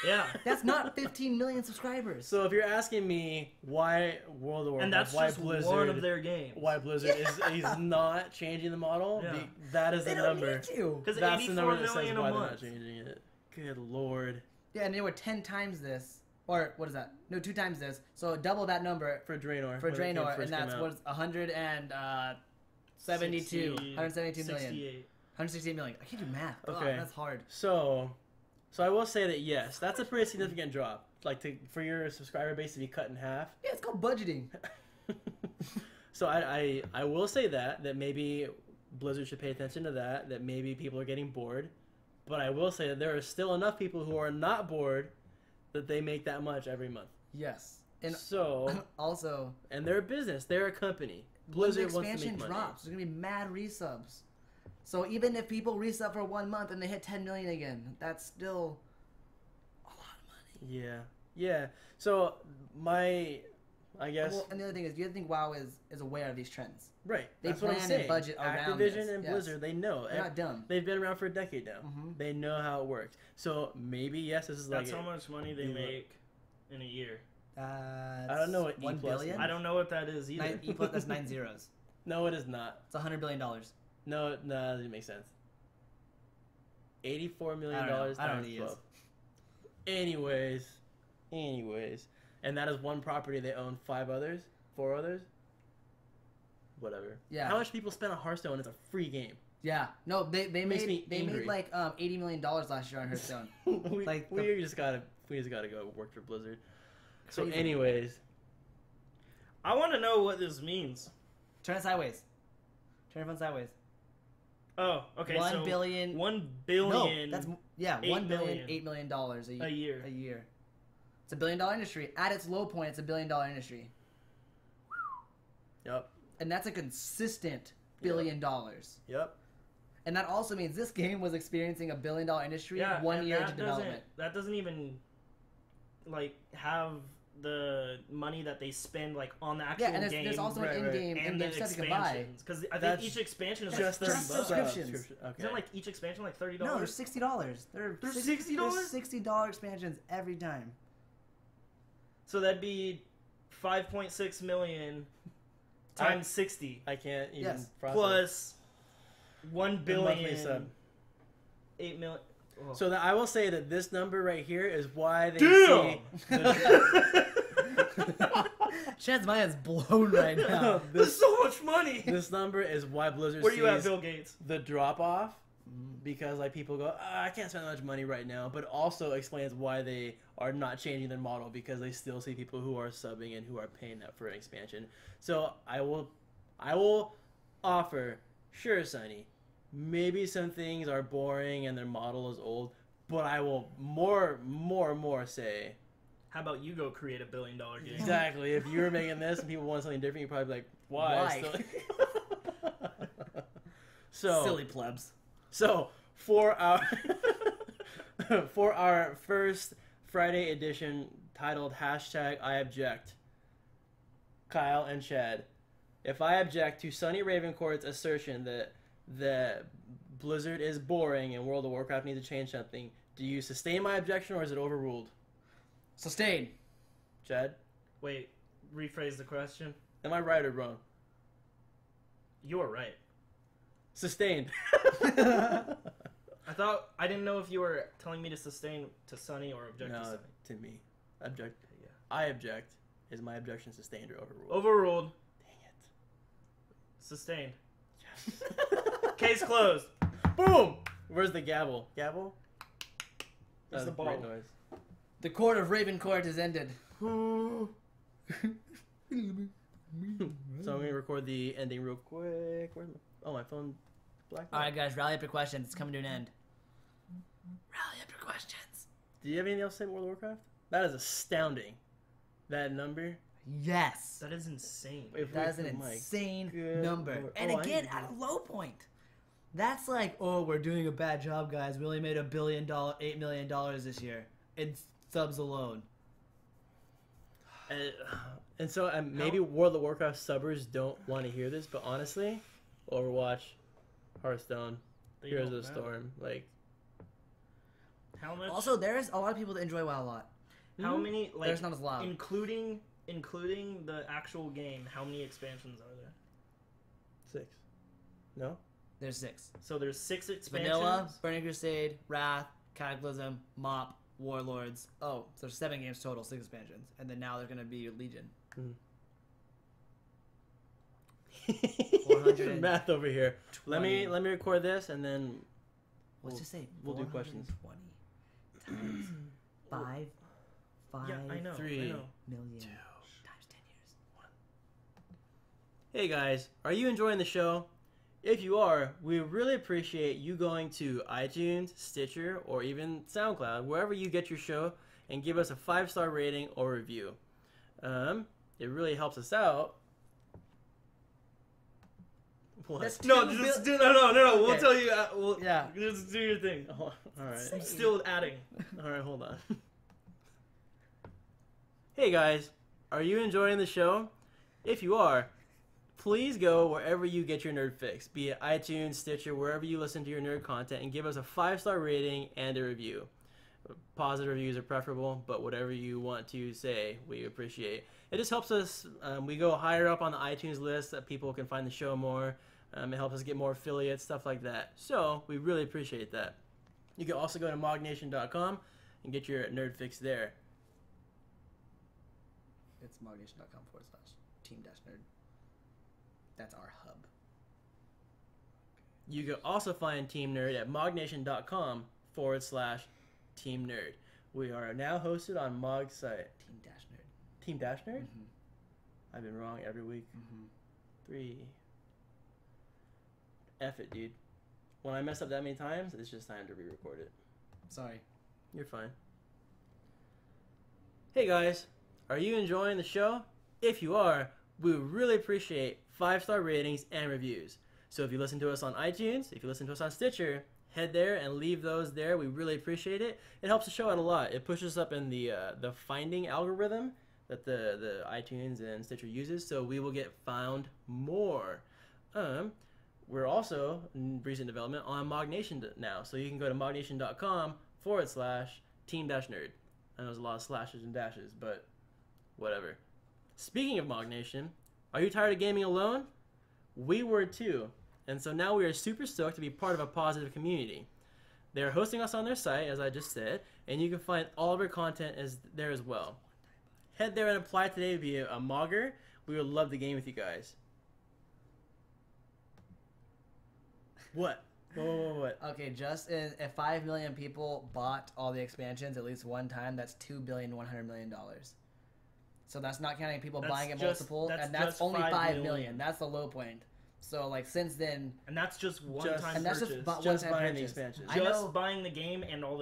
Yeah. That's not 15 million subscribers. So if you're asking me why World of Warcraft, And that's why just Blizzard, one of their games. why Blizzard is not changing the model, Yeah. that is they the don't number. need to. Because That's 84 the number that says million why a they're not month. changing it. Good lord. Yeah, and they were 10 times this. Or what is that? No, 2 times this. So double that number For Draenor. for when the game Draenor, first and that's came out. what's 172 million. 68. 168 million. I can't do math. God, Okay. that's hard. So I will say that yes, that's a pretty significant drop. Like for your subscriber base to be cut in half. Yeah, it's called budgeting. So I will say that maybe Blizzard should pay attention to that. That maybe people are getting bored, but I will say that there are still enough people who are not bored that they make that much every month. Yes. And So also, and they're a business, they're a company. when the Blizzard wants to expansion make money. drops, there's gonna be mad resubs. So even if people resub for 1 month and they hit 10 million again, that's still a lot of money. Yeah. So I guess Well, and the other thing is, do you think WoW is aware of these trends? right. They That's what I'm plan and saying. budget around Activision this, and yes. Blizzard, they know. They're not dumb. They've been around for a decade now. Mhm. They know how it works. So maybe yes, this is That's like how much money they Yeah. make in a year. I don't know what 1 E plus billion. is. I don't know what that is either. E plus, that's 9 zeros. No, it is not. It's $100 billion. No, that doesn't make sense. $84 million I don't know times what he 12. is. Anyways, and that is one property. They own 4 others. Whatever. Yeah. How much people spend on Hearthstone? It's a free game. Yeah. No, they Makes me made angry. like $80 million last year on Hearthstone. we Like just gotta go work for Blizzard. So, Crazy. anyways, I want to know what this means. Turn it sideways. Turn your phone sideways. Oh, okay. 1 so billion. 1 billion. No, that's $8 $1 billion, million. $8 million a year. A year. It's $1 billion industry. At its low point, it's $1 billion industry. And that's a consistent $1 billion. Yep. And that also means this game was experiencing $1 billion industry 1 year into development. That doesn't even like have the money that they spend like on the actual and game. there's also an in-game stuff you can buy. Because I think each expansion is just like $30. subscriptions. Okay. Isn't like each expansion like $30? No, they're $60. They're $60? $60 expansions every time. So that'd be 5.6 million times 60. I can't even Yes. process. Plus 1 monthly sub. billion. 8 million. Oh. So I will say that this number right here is why they Damn! see Chad's mind is blown right now. There's so much money. this number is why Blizzard Where you at, sees Bill Gates? the drop off, because like people go, I can't spend that much money right now, but also explains why they are not changing their model, because they still see people who are subbing and who are paying up for an expansion. So I will offer, sure, Sonny, maybe some things are boring and their model is old, but I will more say, How about you go create $1 billion game? exactly, if you were making this and people want something different, you'd probably be like, why? So Silly plebs. So for our for our first Friday edition titled #IObject, Kyle and Chad, if I object to Sonny Ravencourt's assertion that Blizzard is boring and World of Warcraft needs to change something, do you sustain my objection or is it overruled? Sustain. Chad, Wait, rephrase the question. am I right or wrong? You're right. Sustained. I didn't know if you were telling me to sustain to Sonny or object to No, Sonny. to me. Object. Yeah. I object. Is my objection sustained or overruled? Overruled. Dang it. Sustained. Yes. Case closed. Boom! Where's the gavel? Gavel? It's That's the a great ball. noise. The court of Ravencourt has ended. So I'm gonna record the ending real quick. Where's my phone? Black. All right, guys, rally up your questions. It's coming to an end. Rally up your questions. Do you have anything else to say about World of Warcraft? That is astounding. That number. Yes. That is insane. That is an my insane good number. Lord. And Oh, I again, need to at do a low point. That's like, oh, we're doing a bad job, guys. We only made $1 billion, $8 million this year in subs alone. And so maybe World of Warcraft subbers don't want to hear this, but honestly, Overwatch, Hearthstone, They Heroes don't of the know. Storm, like How much? Also, there's a lot of people that enjoy WoW a lot. how many? Like, There's not as loud. including the actual game. How many expansions are there? 6. No? There's 6. So there's 6 expansions. Vanilla, Burning Crusade, Wrath, Cataclysm, Mop, Warlords. Oh, so there's 7 games total, 6 expansions. And then now there's going to be Legion. 400 Math over here. Let me record this and then Let's just say we'll do questions. 420 times 5 Yeah, I know. 3 I know. million times 10 years. Hey guys, are you enjoying the show? If you are, we really appreciate you going to iTunes, Stitcher, or even SoundCloud, wherever you get your show, and give us a 5-star rating or review. It really helps us out. What? That's No, $2 just bil- do no. We'll Okay. tell you. Yeah. Just do your thing. Oh, all right. I'm still adding. All right, hold on. Hey guys, are you enjoying the show? If you are, please go wherever you get your nerd fix, be it iTunes, Stitcher, wherever you listen to your nerd content, and give us a 5-star rating and a review. Positive reviews are preferable, but whatever you want to say, we appreciate. It just helps us. We go higher up on the iTunes list so that people can find the show more. It helps us get more affiliates, stuff like that. So we really appreciate that. You can also go to mognation.com and get your nerd fix there. It's mognation.com/team-nerd. That's our hub. You can also find Team Nerd at mognation.com/Team Nerd. We are now hosted on Mog's site. Team-nerd. Team-Nerd? Mm-hmm. I've been wrong every week. Mm-hmm. 3. F it, dude. When I mess up that many times, it's just time to re-record it. Sorry. You're fine. Hey guys, are you enjoying the show? If you are, we would really appreciate 5-star ratings and reviews. So if you listen to us on iTunes, if you listen to us on Stitcher, head there and leave those there. We really appreciate it. It helps the show out a lot. It pushes us up in the finding algorithm that the iTunes and Stitcher uses, so we will get found more. We're also in recent development on MogNation now, so you can go to mognation.com/team-nerd. I know there's a lot of slashes and dashes, but whatever. Speaking of MogNation, are you tired of gaming alone? We were too, and so now we are super stoked to be part of a positive community. They are hosting us on their site, as I just said, and you can find all of our content there as well. Head there and apply today to be a mogger. We would love to game with you guys. What? What? Okay, just if 5 million people bought all the expansions at least one time, that's $2,100,000,000. So that's not counting people buying it multiple, and that's only 5 million. That's the low point. So like since then, and that's just one-time purchase. Just buying the expansions. Just buying the game and all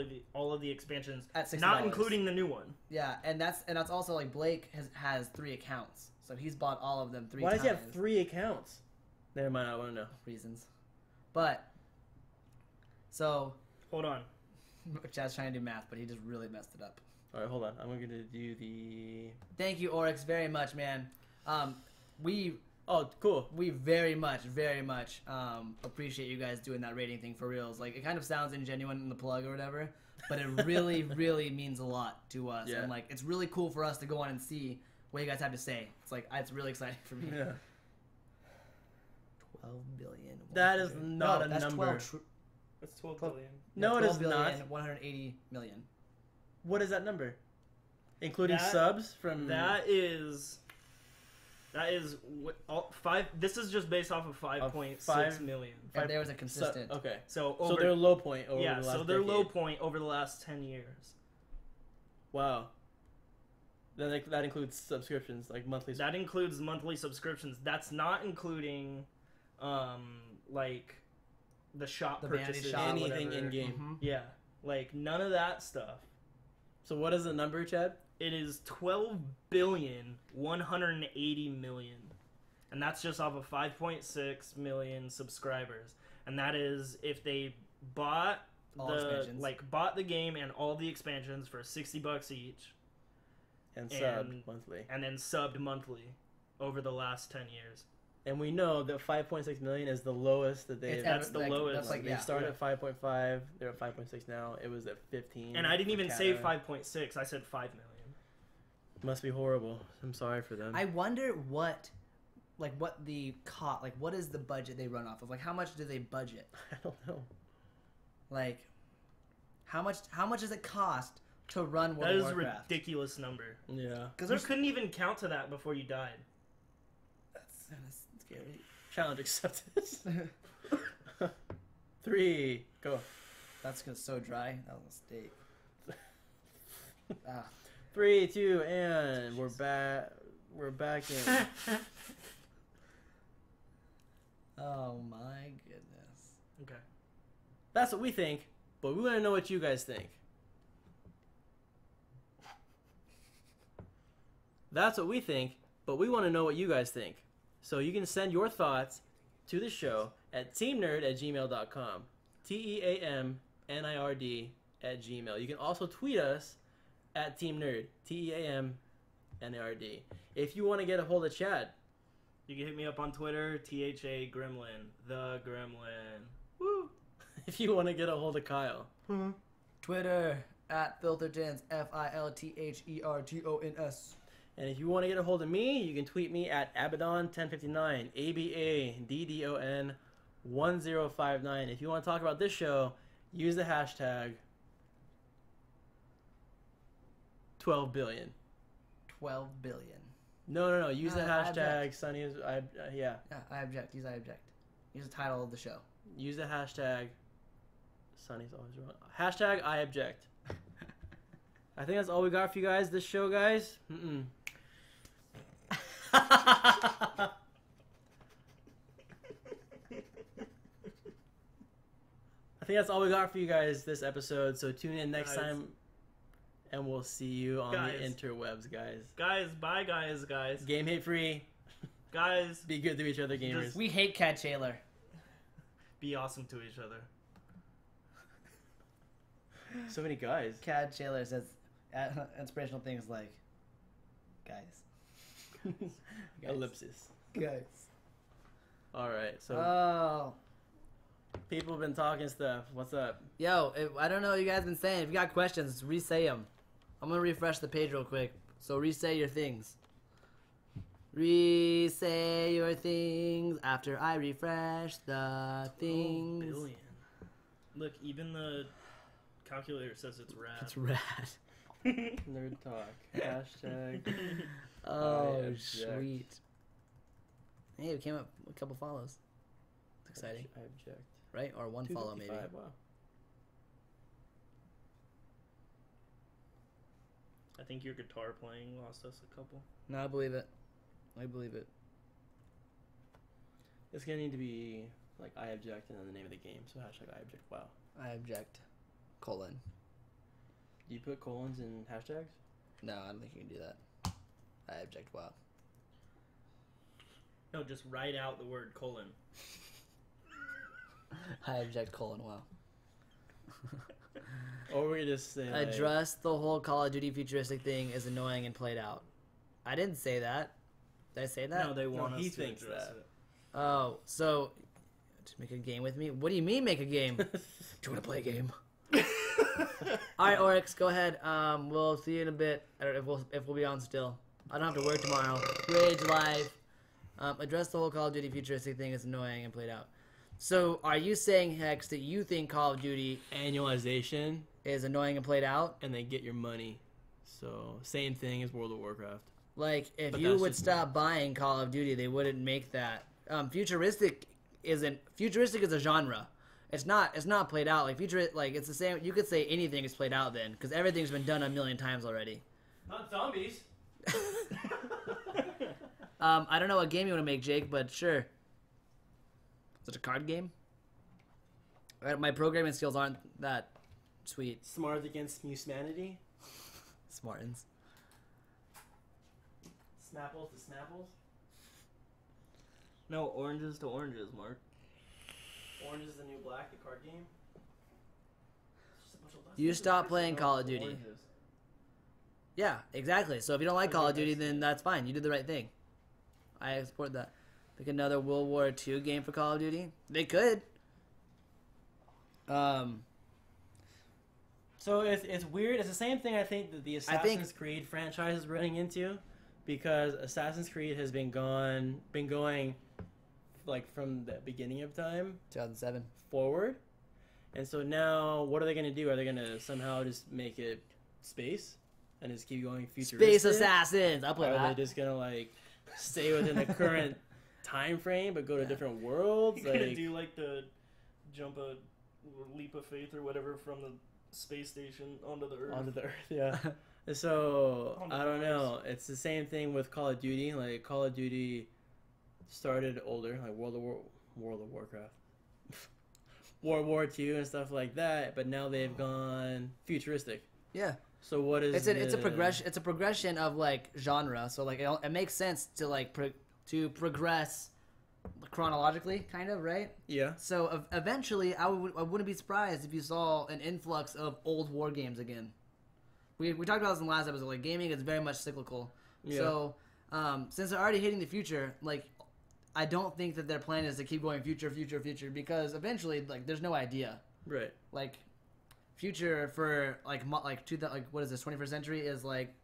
of the expansions, at $60. Not including the new one. Yeah, and that's also like Blake has 3 accounts, so he's bought all of them 3 times. Why does he have 3 accounts? Never mind, I want to know reasons. But so hold on, Chad's trying to do math, but he just really messed it up. All right, hold on. I'm going to do the. Thank you, Oryx, very much, man. Oh, cool. We very much appreciate you guys doing that rating thing for reals. Like, it kind of sounds ingenuine in the plug or whatever, but it really, really means a lot to us. Yeah. And, like, it's really cool for us to go on and see what you guys have to say. It's, like, it's really exciting for me. Yeah. 12 billion. That is not a that's number. That's 12 billion. No, it is not. 180 million. What is that number? Including subs from... That is all 5. This is just based off of 5.6 million. And there was a consistent. Okay. So their low point over the last so their low point over the last 10 years. Wow. Then that includes subscriptions, like monthly. That includes monthly subscriptions. That's not including, like, the shop purchases, shop, anything in game. Mm-hmm. Yeah, like none of that stuff. So what is the number, Chad? It is 12,180,000,000, and that's just off of 5.6 million subscribers. And that is if they bought bought the game and all the expansions for $60 each, and subbed monthly, and then subbed monthly over the last 10 years. And we know that 5.6 million is the lowest that they've. That's the lowest. They started at 5.5. They're at 5.6 now. It was at 15. And I didn't even say 5.6. I said 5 million. Must be horrible. I'm sorry for them. I wonder what the what is the budget they run off of? Like, how much do they budget? I don't know. Like, how much does it cost to run World of Warcraft? That is a ridiculous number. Yeah. Because you couldn't even count to that before you died. That's scary. Challenge accepted. 3, go. That's so dry. That was a mistake. 3, 2, and we're back. We're back in. Oh my goodness. Okay. That's what we think, but we want to know what you guys think. That's what we think, but we want to know what you guys think. So you can send your thoughts to the show at teamnerd@gmail.com. TEAMNIRD@gmail. You can also tweet us at teamnerd. TEAMNIRD. If you want to get a hold of Chad, you can hit me up on Twitter, THA Gremlin, the Gremlin. Woo! If you want to get a hold of Kyle, Twitter @Filtertons, FILTHERTONS. And if you want to get a hold of me, you can tweet me at Abaddon1059, ABADDON1059. If you want to talk about this show, use the hashtag 12 billion. 12 billion. No. Use the hashtag Sunny is yeah. I object. Use I object. Use the title of the show. Use the hashtag Sunny's always wrong. Hashtag I object. I think that's all we got for you guys this show, guys. I think that's all we got for you guys this episode. So tune in next time, and we'll see you on the interwebs, guys. Guys, bye, guys. Game hate free. Guys, Be good to each other, gamers. We hate Cat Taylor. be awesome to each other. So many guys. Cat Taylor says inspirational things like, guys. Ellipsis. Guys. All right. So Oh. people have been talking stuff. What's up? Yo, I don't know what you guys been saying. If you got questions, re-say them. I'm going to refresh the page real quick. So re-say your things. Re-say your things after I refresh the things. 12 billion. Look, even the calculator says it's rad. It's rad. Nerd talk. Hashtag. Oh, I object. sweet. Hey, we came up with a couple follows. It's exciting, I object. right? Or one follow, maybe. 255, Wow. I think your guitar playing lost us a couple. No, I believe it. I believe it. It's gonna need to be like I object and then the name of the game. So hashtag I object. Wow. I object. Colon. Do you put colons in hashtags? No, I don't think you can do that. I object. Wow. No, just write out the word colon. I object. Colon. Wow. Or we just say like, Address the whole Call of Duty futuristic thing is annoying and played out. I didn't say that. Did I say that? No, they want us he to thinks address that. it. Oh, so to make a game with me? What do you mean make a game? Do you want to play a game? All right, Oryx, go ahead. We'll see you in a bit. I don't know if we'll be on still. I don't have to work tomorrow. Rage live. Address the whole Call of Duty futuristic thing is annoying and played out. So, are you saying, Hex, that you think Call of Duty annualization is annoying and played out? and then get your money. So same thing as World of Warcraft. Like, if But you that's would just stop buying Call of Duty, they wouldn't make that. Futuristic is a genre. It's not played out. Like it's the same. You could say anything is played out then, because everything's been done a million times already. Not zombies. I don't know what game you want to make, Jake, but sure. Is it a card game? My programming skills aren't that sweet. Smart against humanity. Smartens. Snapples to snapples. No, oranges to oranges, Mark. Orange is the new black, the card game. It's just a bunch of You lessons. stop playing Call of Duty. Oranges. Yeah, exactly. So if you don't like Call of Duty, then that's fine. You did the right thing. I support that. Like another World War II game for Call of Duty? They could. So it's weird. It's the same thing I think that the Assassin's Creed franchise is running into, because Assassin's Creed has been going like from the beginning of time 2007. forward. And so now what are they going to do? Are they going to somehow just make it space and just keep going futuristic? Space Assassins. I'll play Or are that. they just going to like stay within the current time frame but go to different worlds? You're gonna Like, do like the jump a leap of faith or whatever from the space station onto the Earth. onto the Earth, yeah. So On the I don't Mars. know. It's the same thing with Call of Duty. Like Call of Duty started older, like World of Warcraft, World War II and stuff like that. But now they've gone futuristic. Yeah. So what is It's a progression. It's a progression of like genre. So like it makes sense to like to progress chronologically, kind of, right? Yeah. So eventually, I wouldn't be surprised if you saw an influx of old war games again. We talked about this in the last episode. Like gaming is very much cyclical. Yeah. So since they're already hitting the future, like I don't think that their plan is to keep going future, because eventually, like there's no idea. Right. Like future for like what is this 21st century is like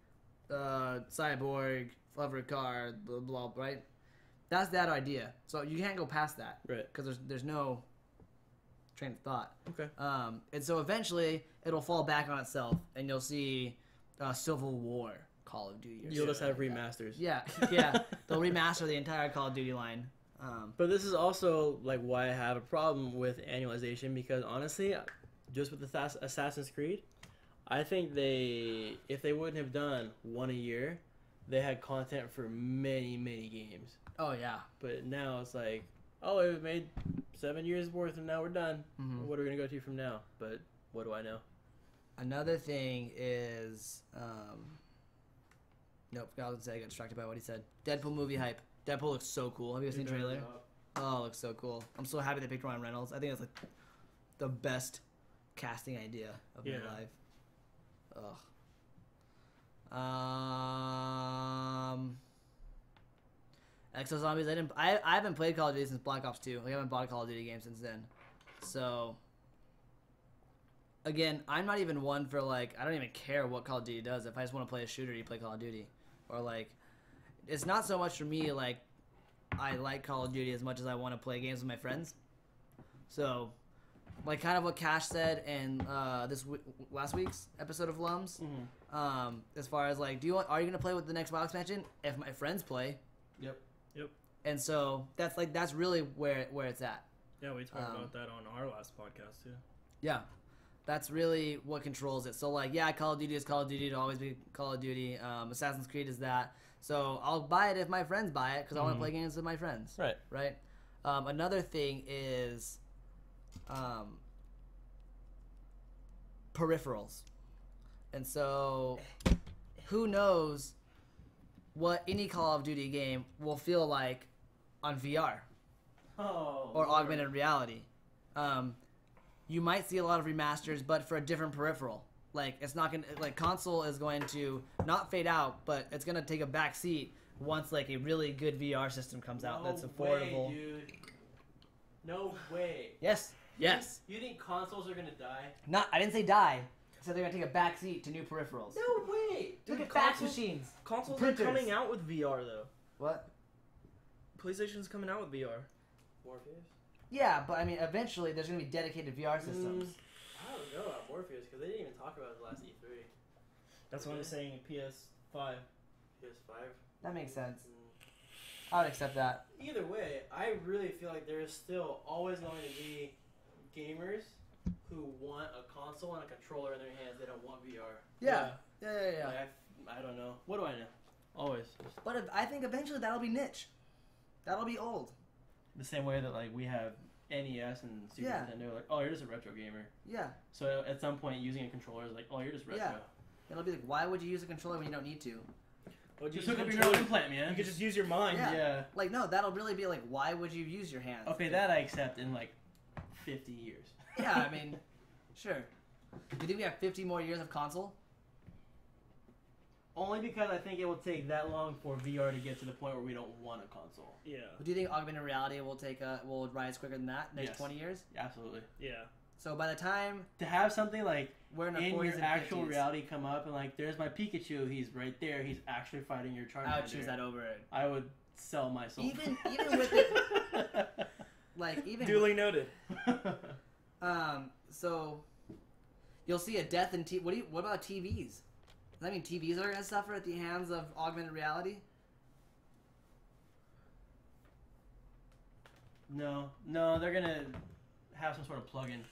cyborg, hover car, blah blah, right? That's that idea. So you can't go past that, Right. Because there's no train of thought. Okay. And so eventually it'll fall back on itself, and you'll see Civil War Call of Duty. Or You'll just something have like that. remasters. Yeah, yeah. They'll remaster the entire Call of Duty line. But this is also like why I have a problem with annualization, because honestly, just with Assassin's Creed, I think if they wouldn't have done one a year, they had content for many games. Oh yeah. But now it's like, oh, it made 7 years worth, and now we're done. Mhm. What are we gonna go to from now? But what do I know? Another thing is, nope, I was gonna say I got distracted by what he said. Deadpool movie hype. Deadpool looks so cool. Have you guys seen the trailer? Oh, it looks so cool. I'm so happy they picked Ryan Reynolds. I think that's like the best casting idea of my life. Ugh. Exo Zombies. I haven't played Call of Duty since Black Ops 2. Like I haven't bought a Call of Duty game since then. So again, I'm not even one for like I don't even care what Call of Duty does. If I just want to play a shooter, you play Call of Duty. Or like it's not so much for me like I like Call of Duty as much as I want to play games with my friends. So like kind of what Cash said in last week's episode of Lums. Mm-hmm. As far as like, are you gonna play with the next WoW expansion? If my friends play. Yep. And so that's really where it's at. Yeah, we talked about that on our last podcast too. Yeah, that's really what controls it. So like, yeah, Call of Duty is Call of Duty. It'll always be Call of Duty. Assassin's Creed is that. So I'll buy it if my friends buy it because I want to play games with my friends. Right. Another thing is peripherals. And so who knows what any Call of Duty game will feel like on VR or augmented reality. You might see a lot of remasters, but for a different peripheral. Like it's not gonna console is going to not fade out, but it's gonna take a back seat once like a really good VR system comes out that's affordable. Way, dude. No way. Yes. You think consoles are gonna die? I didn't say die. I said they're gonna take a back seat to new peripherals. No way. Look at fax machines. Consoles Printers. are coming out with VR though. What? PlayStation's coming out with VR. Morpheus? Yeah, but I mean, eventually there's gonna be dedicated VR systems. I don't know about Morpheus because they didn't even talk about it last E3. That's what I'm saying. PS5. PS5. That makes sense. I would accept that. Either way, I really feel like there is still always going to be gamers who want a console and a controller in their hands. They don't want VR. Yeah. Like, I don't know. What do I know? Always. But I think eventually that'll be niche. That'll be old. The same way that like we have NES and Super Nintendo, like, oh, you're just a retro gamer. Yeah. So at some point, using a controller is like, oh, you're just retro. Yeah. It'll be like, why would you use a controller when you don't need to? Well, just hook up your own implant, man. You could just use your mind. Yeah. Like, no, that'll really be like, why would you use your hands? Okay, that I accept in like 50 years. Yeah, I mean, sure. Do you think we have 50 more years of console? Only because I think it will take that long for VR to get to the point where we don't want a console. Yeah. Do you think augmented reality will rise quicker than that next 20 years? Yeah, absolutely. Yeah. So by the time to have something like we're in your 40s and actual 50s. reality come up and like, there's my Pikachu, he's right there, he's actually fighting your Charmander. I would choose that over it. I would sell my soul. Even with it, like even duly noted. So you'll see a death in what about TVs? Does that mean TVs are gonna suffer at the hands of augmented reality? No, they're gonna have some sort of plug-in.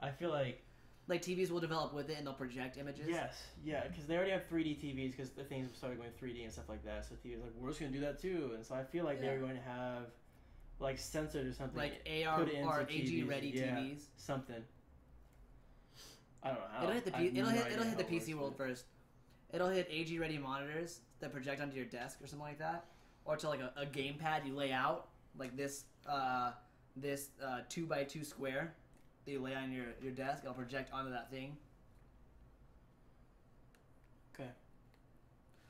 I feel like TVs will develop with it and they'll project images. Yes, yeah, because they already have 3D TVs because the things started going 3D and stuff like that. So TVs like, we're just gonna do that too, and so I feel like they're going to have like sensors or something, like AR or AG ready TVs, something. I don't know how. It'll hit the PC world first. It'll hit AG ready monitors that project onto your desk or something like that, or to like a gamepad you lay out like this 2x2 square that you lay on your desk. It'll project onto that thing. Okay.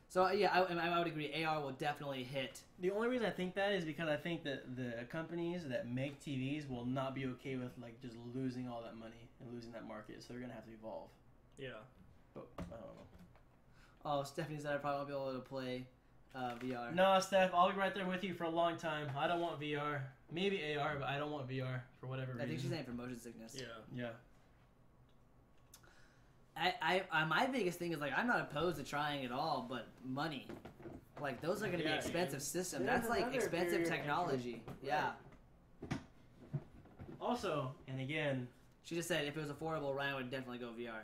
So yeah, I would agree. AR will definitely hit. The only reason I think that is because I think that the companies that make TVs will not be okay with like just losing all that money and losing that market, so they're gonna have to evolve. Yeah. But I don't know. Oh, Stephanie said I probably won't be able to play VR. No, Steph, I'll be right there with you for a long time. I don't want VR. Maybe AR, but I don't want VR for whatever reason. I think she's saying for motion sickness. Yeah. My biggest thing is like I'm not opposed to trying it all, but money, like those are going to be expensive systems. That's like expensive technology. Yeah. Also, and again, she just said if it was affordable, Ryan would definitely go VR.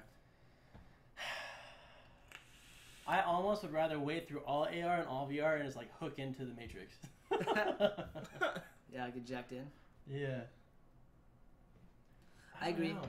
I almost would rather wait through all AR and all VR and just like hook into the Matrix. Yeah, I get jacked in. Yeah. I agree. Know.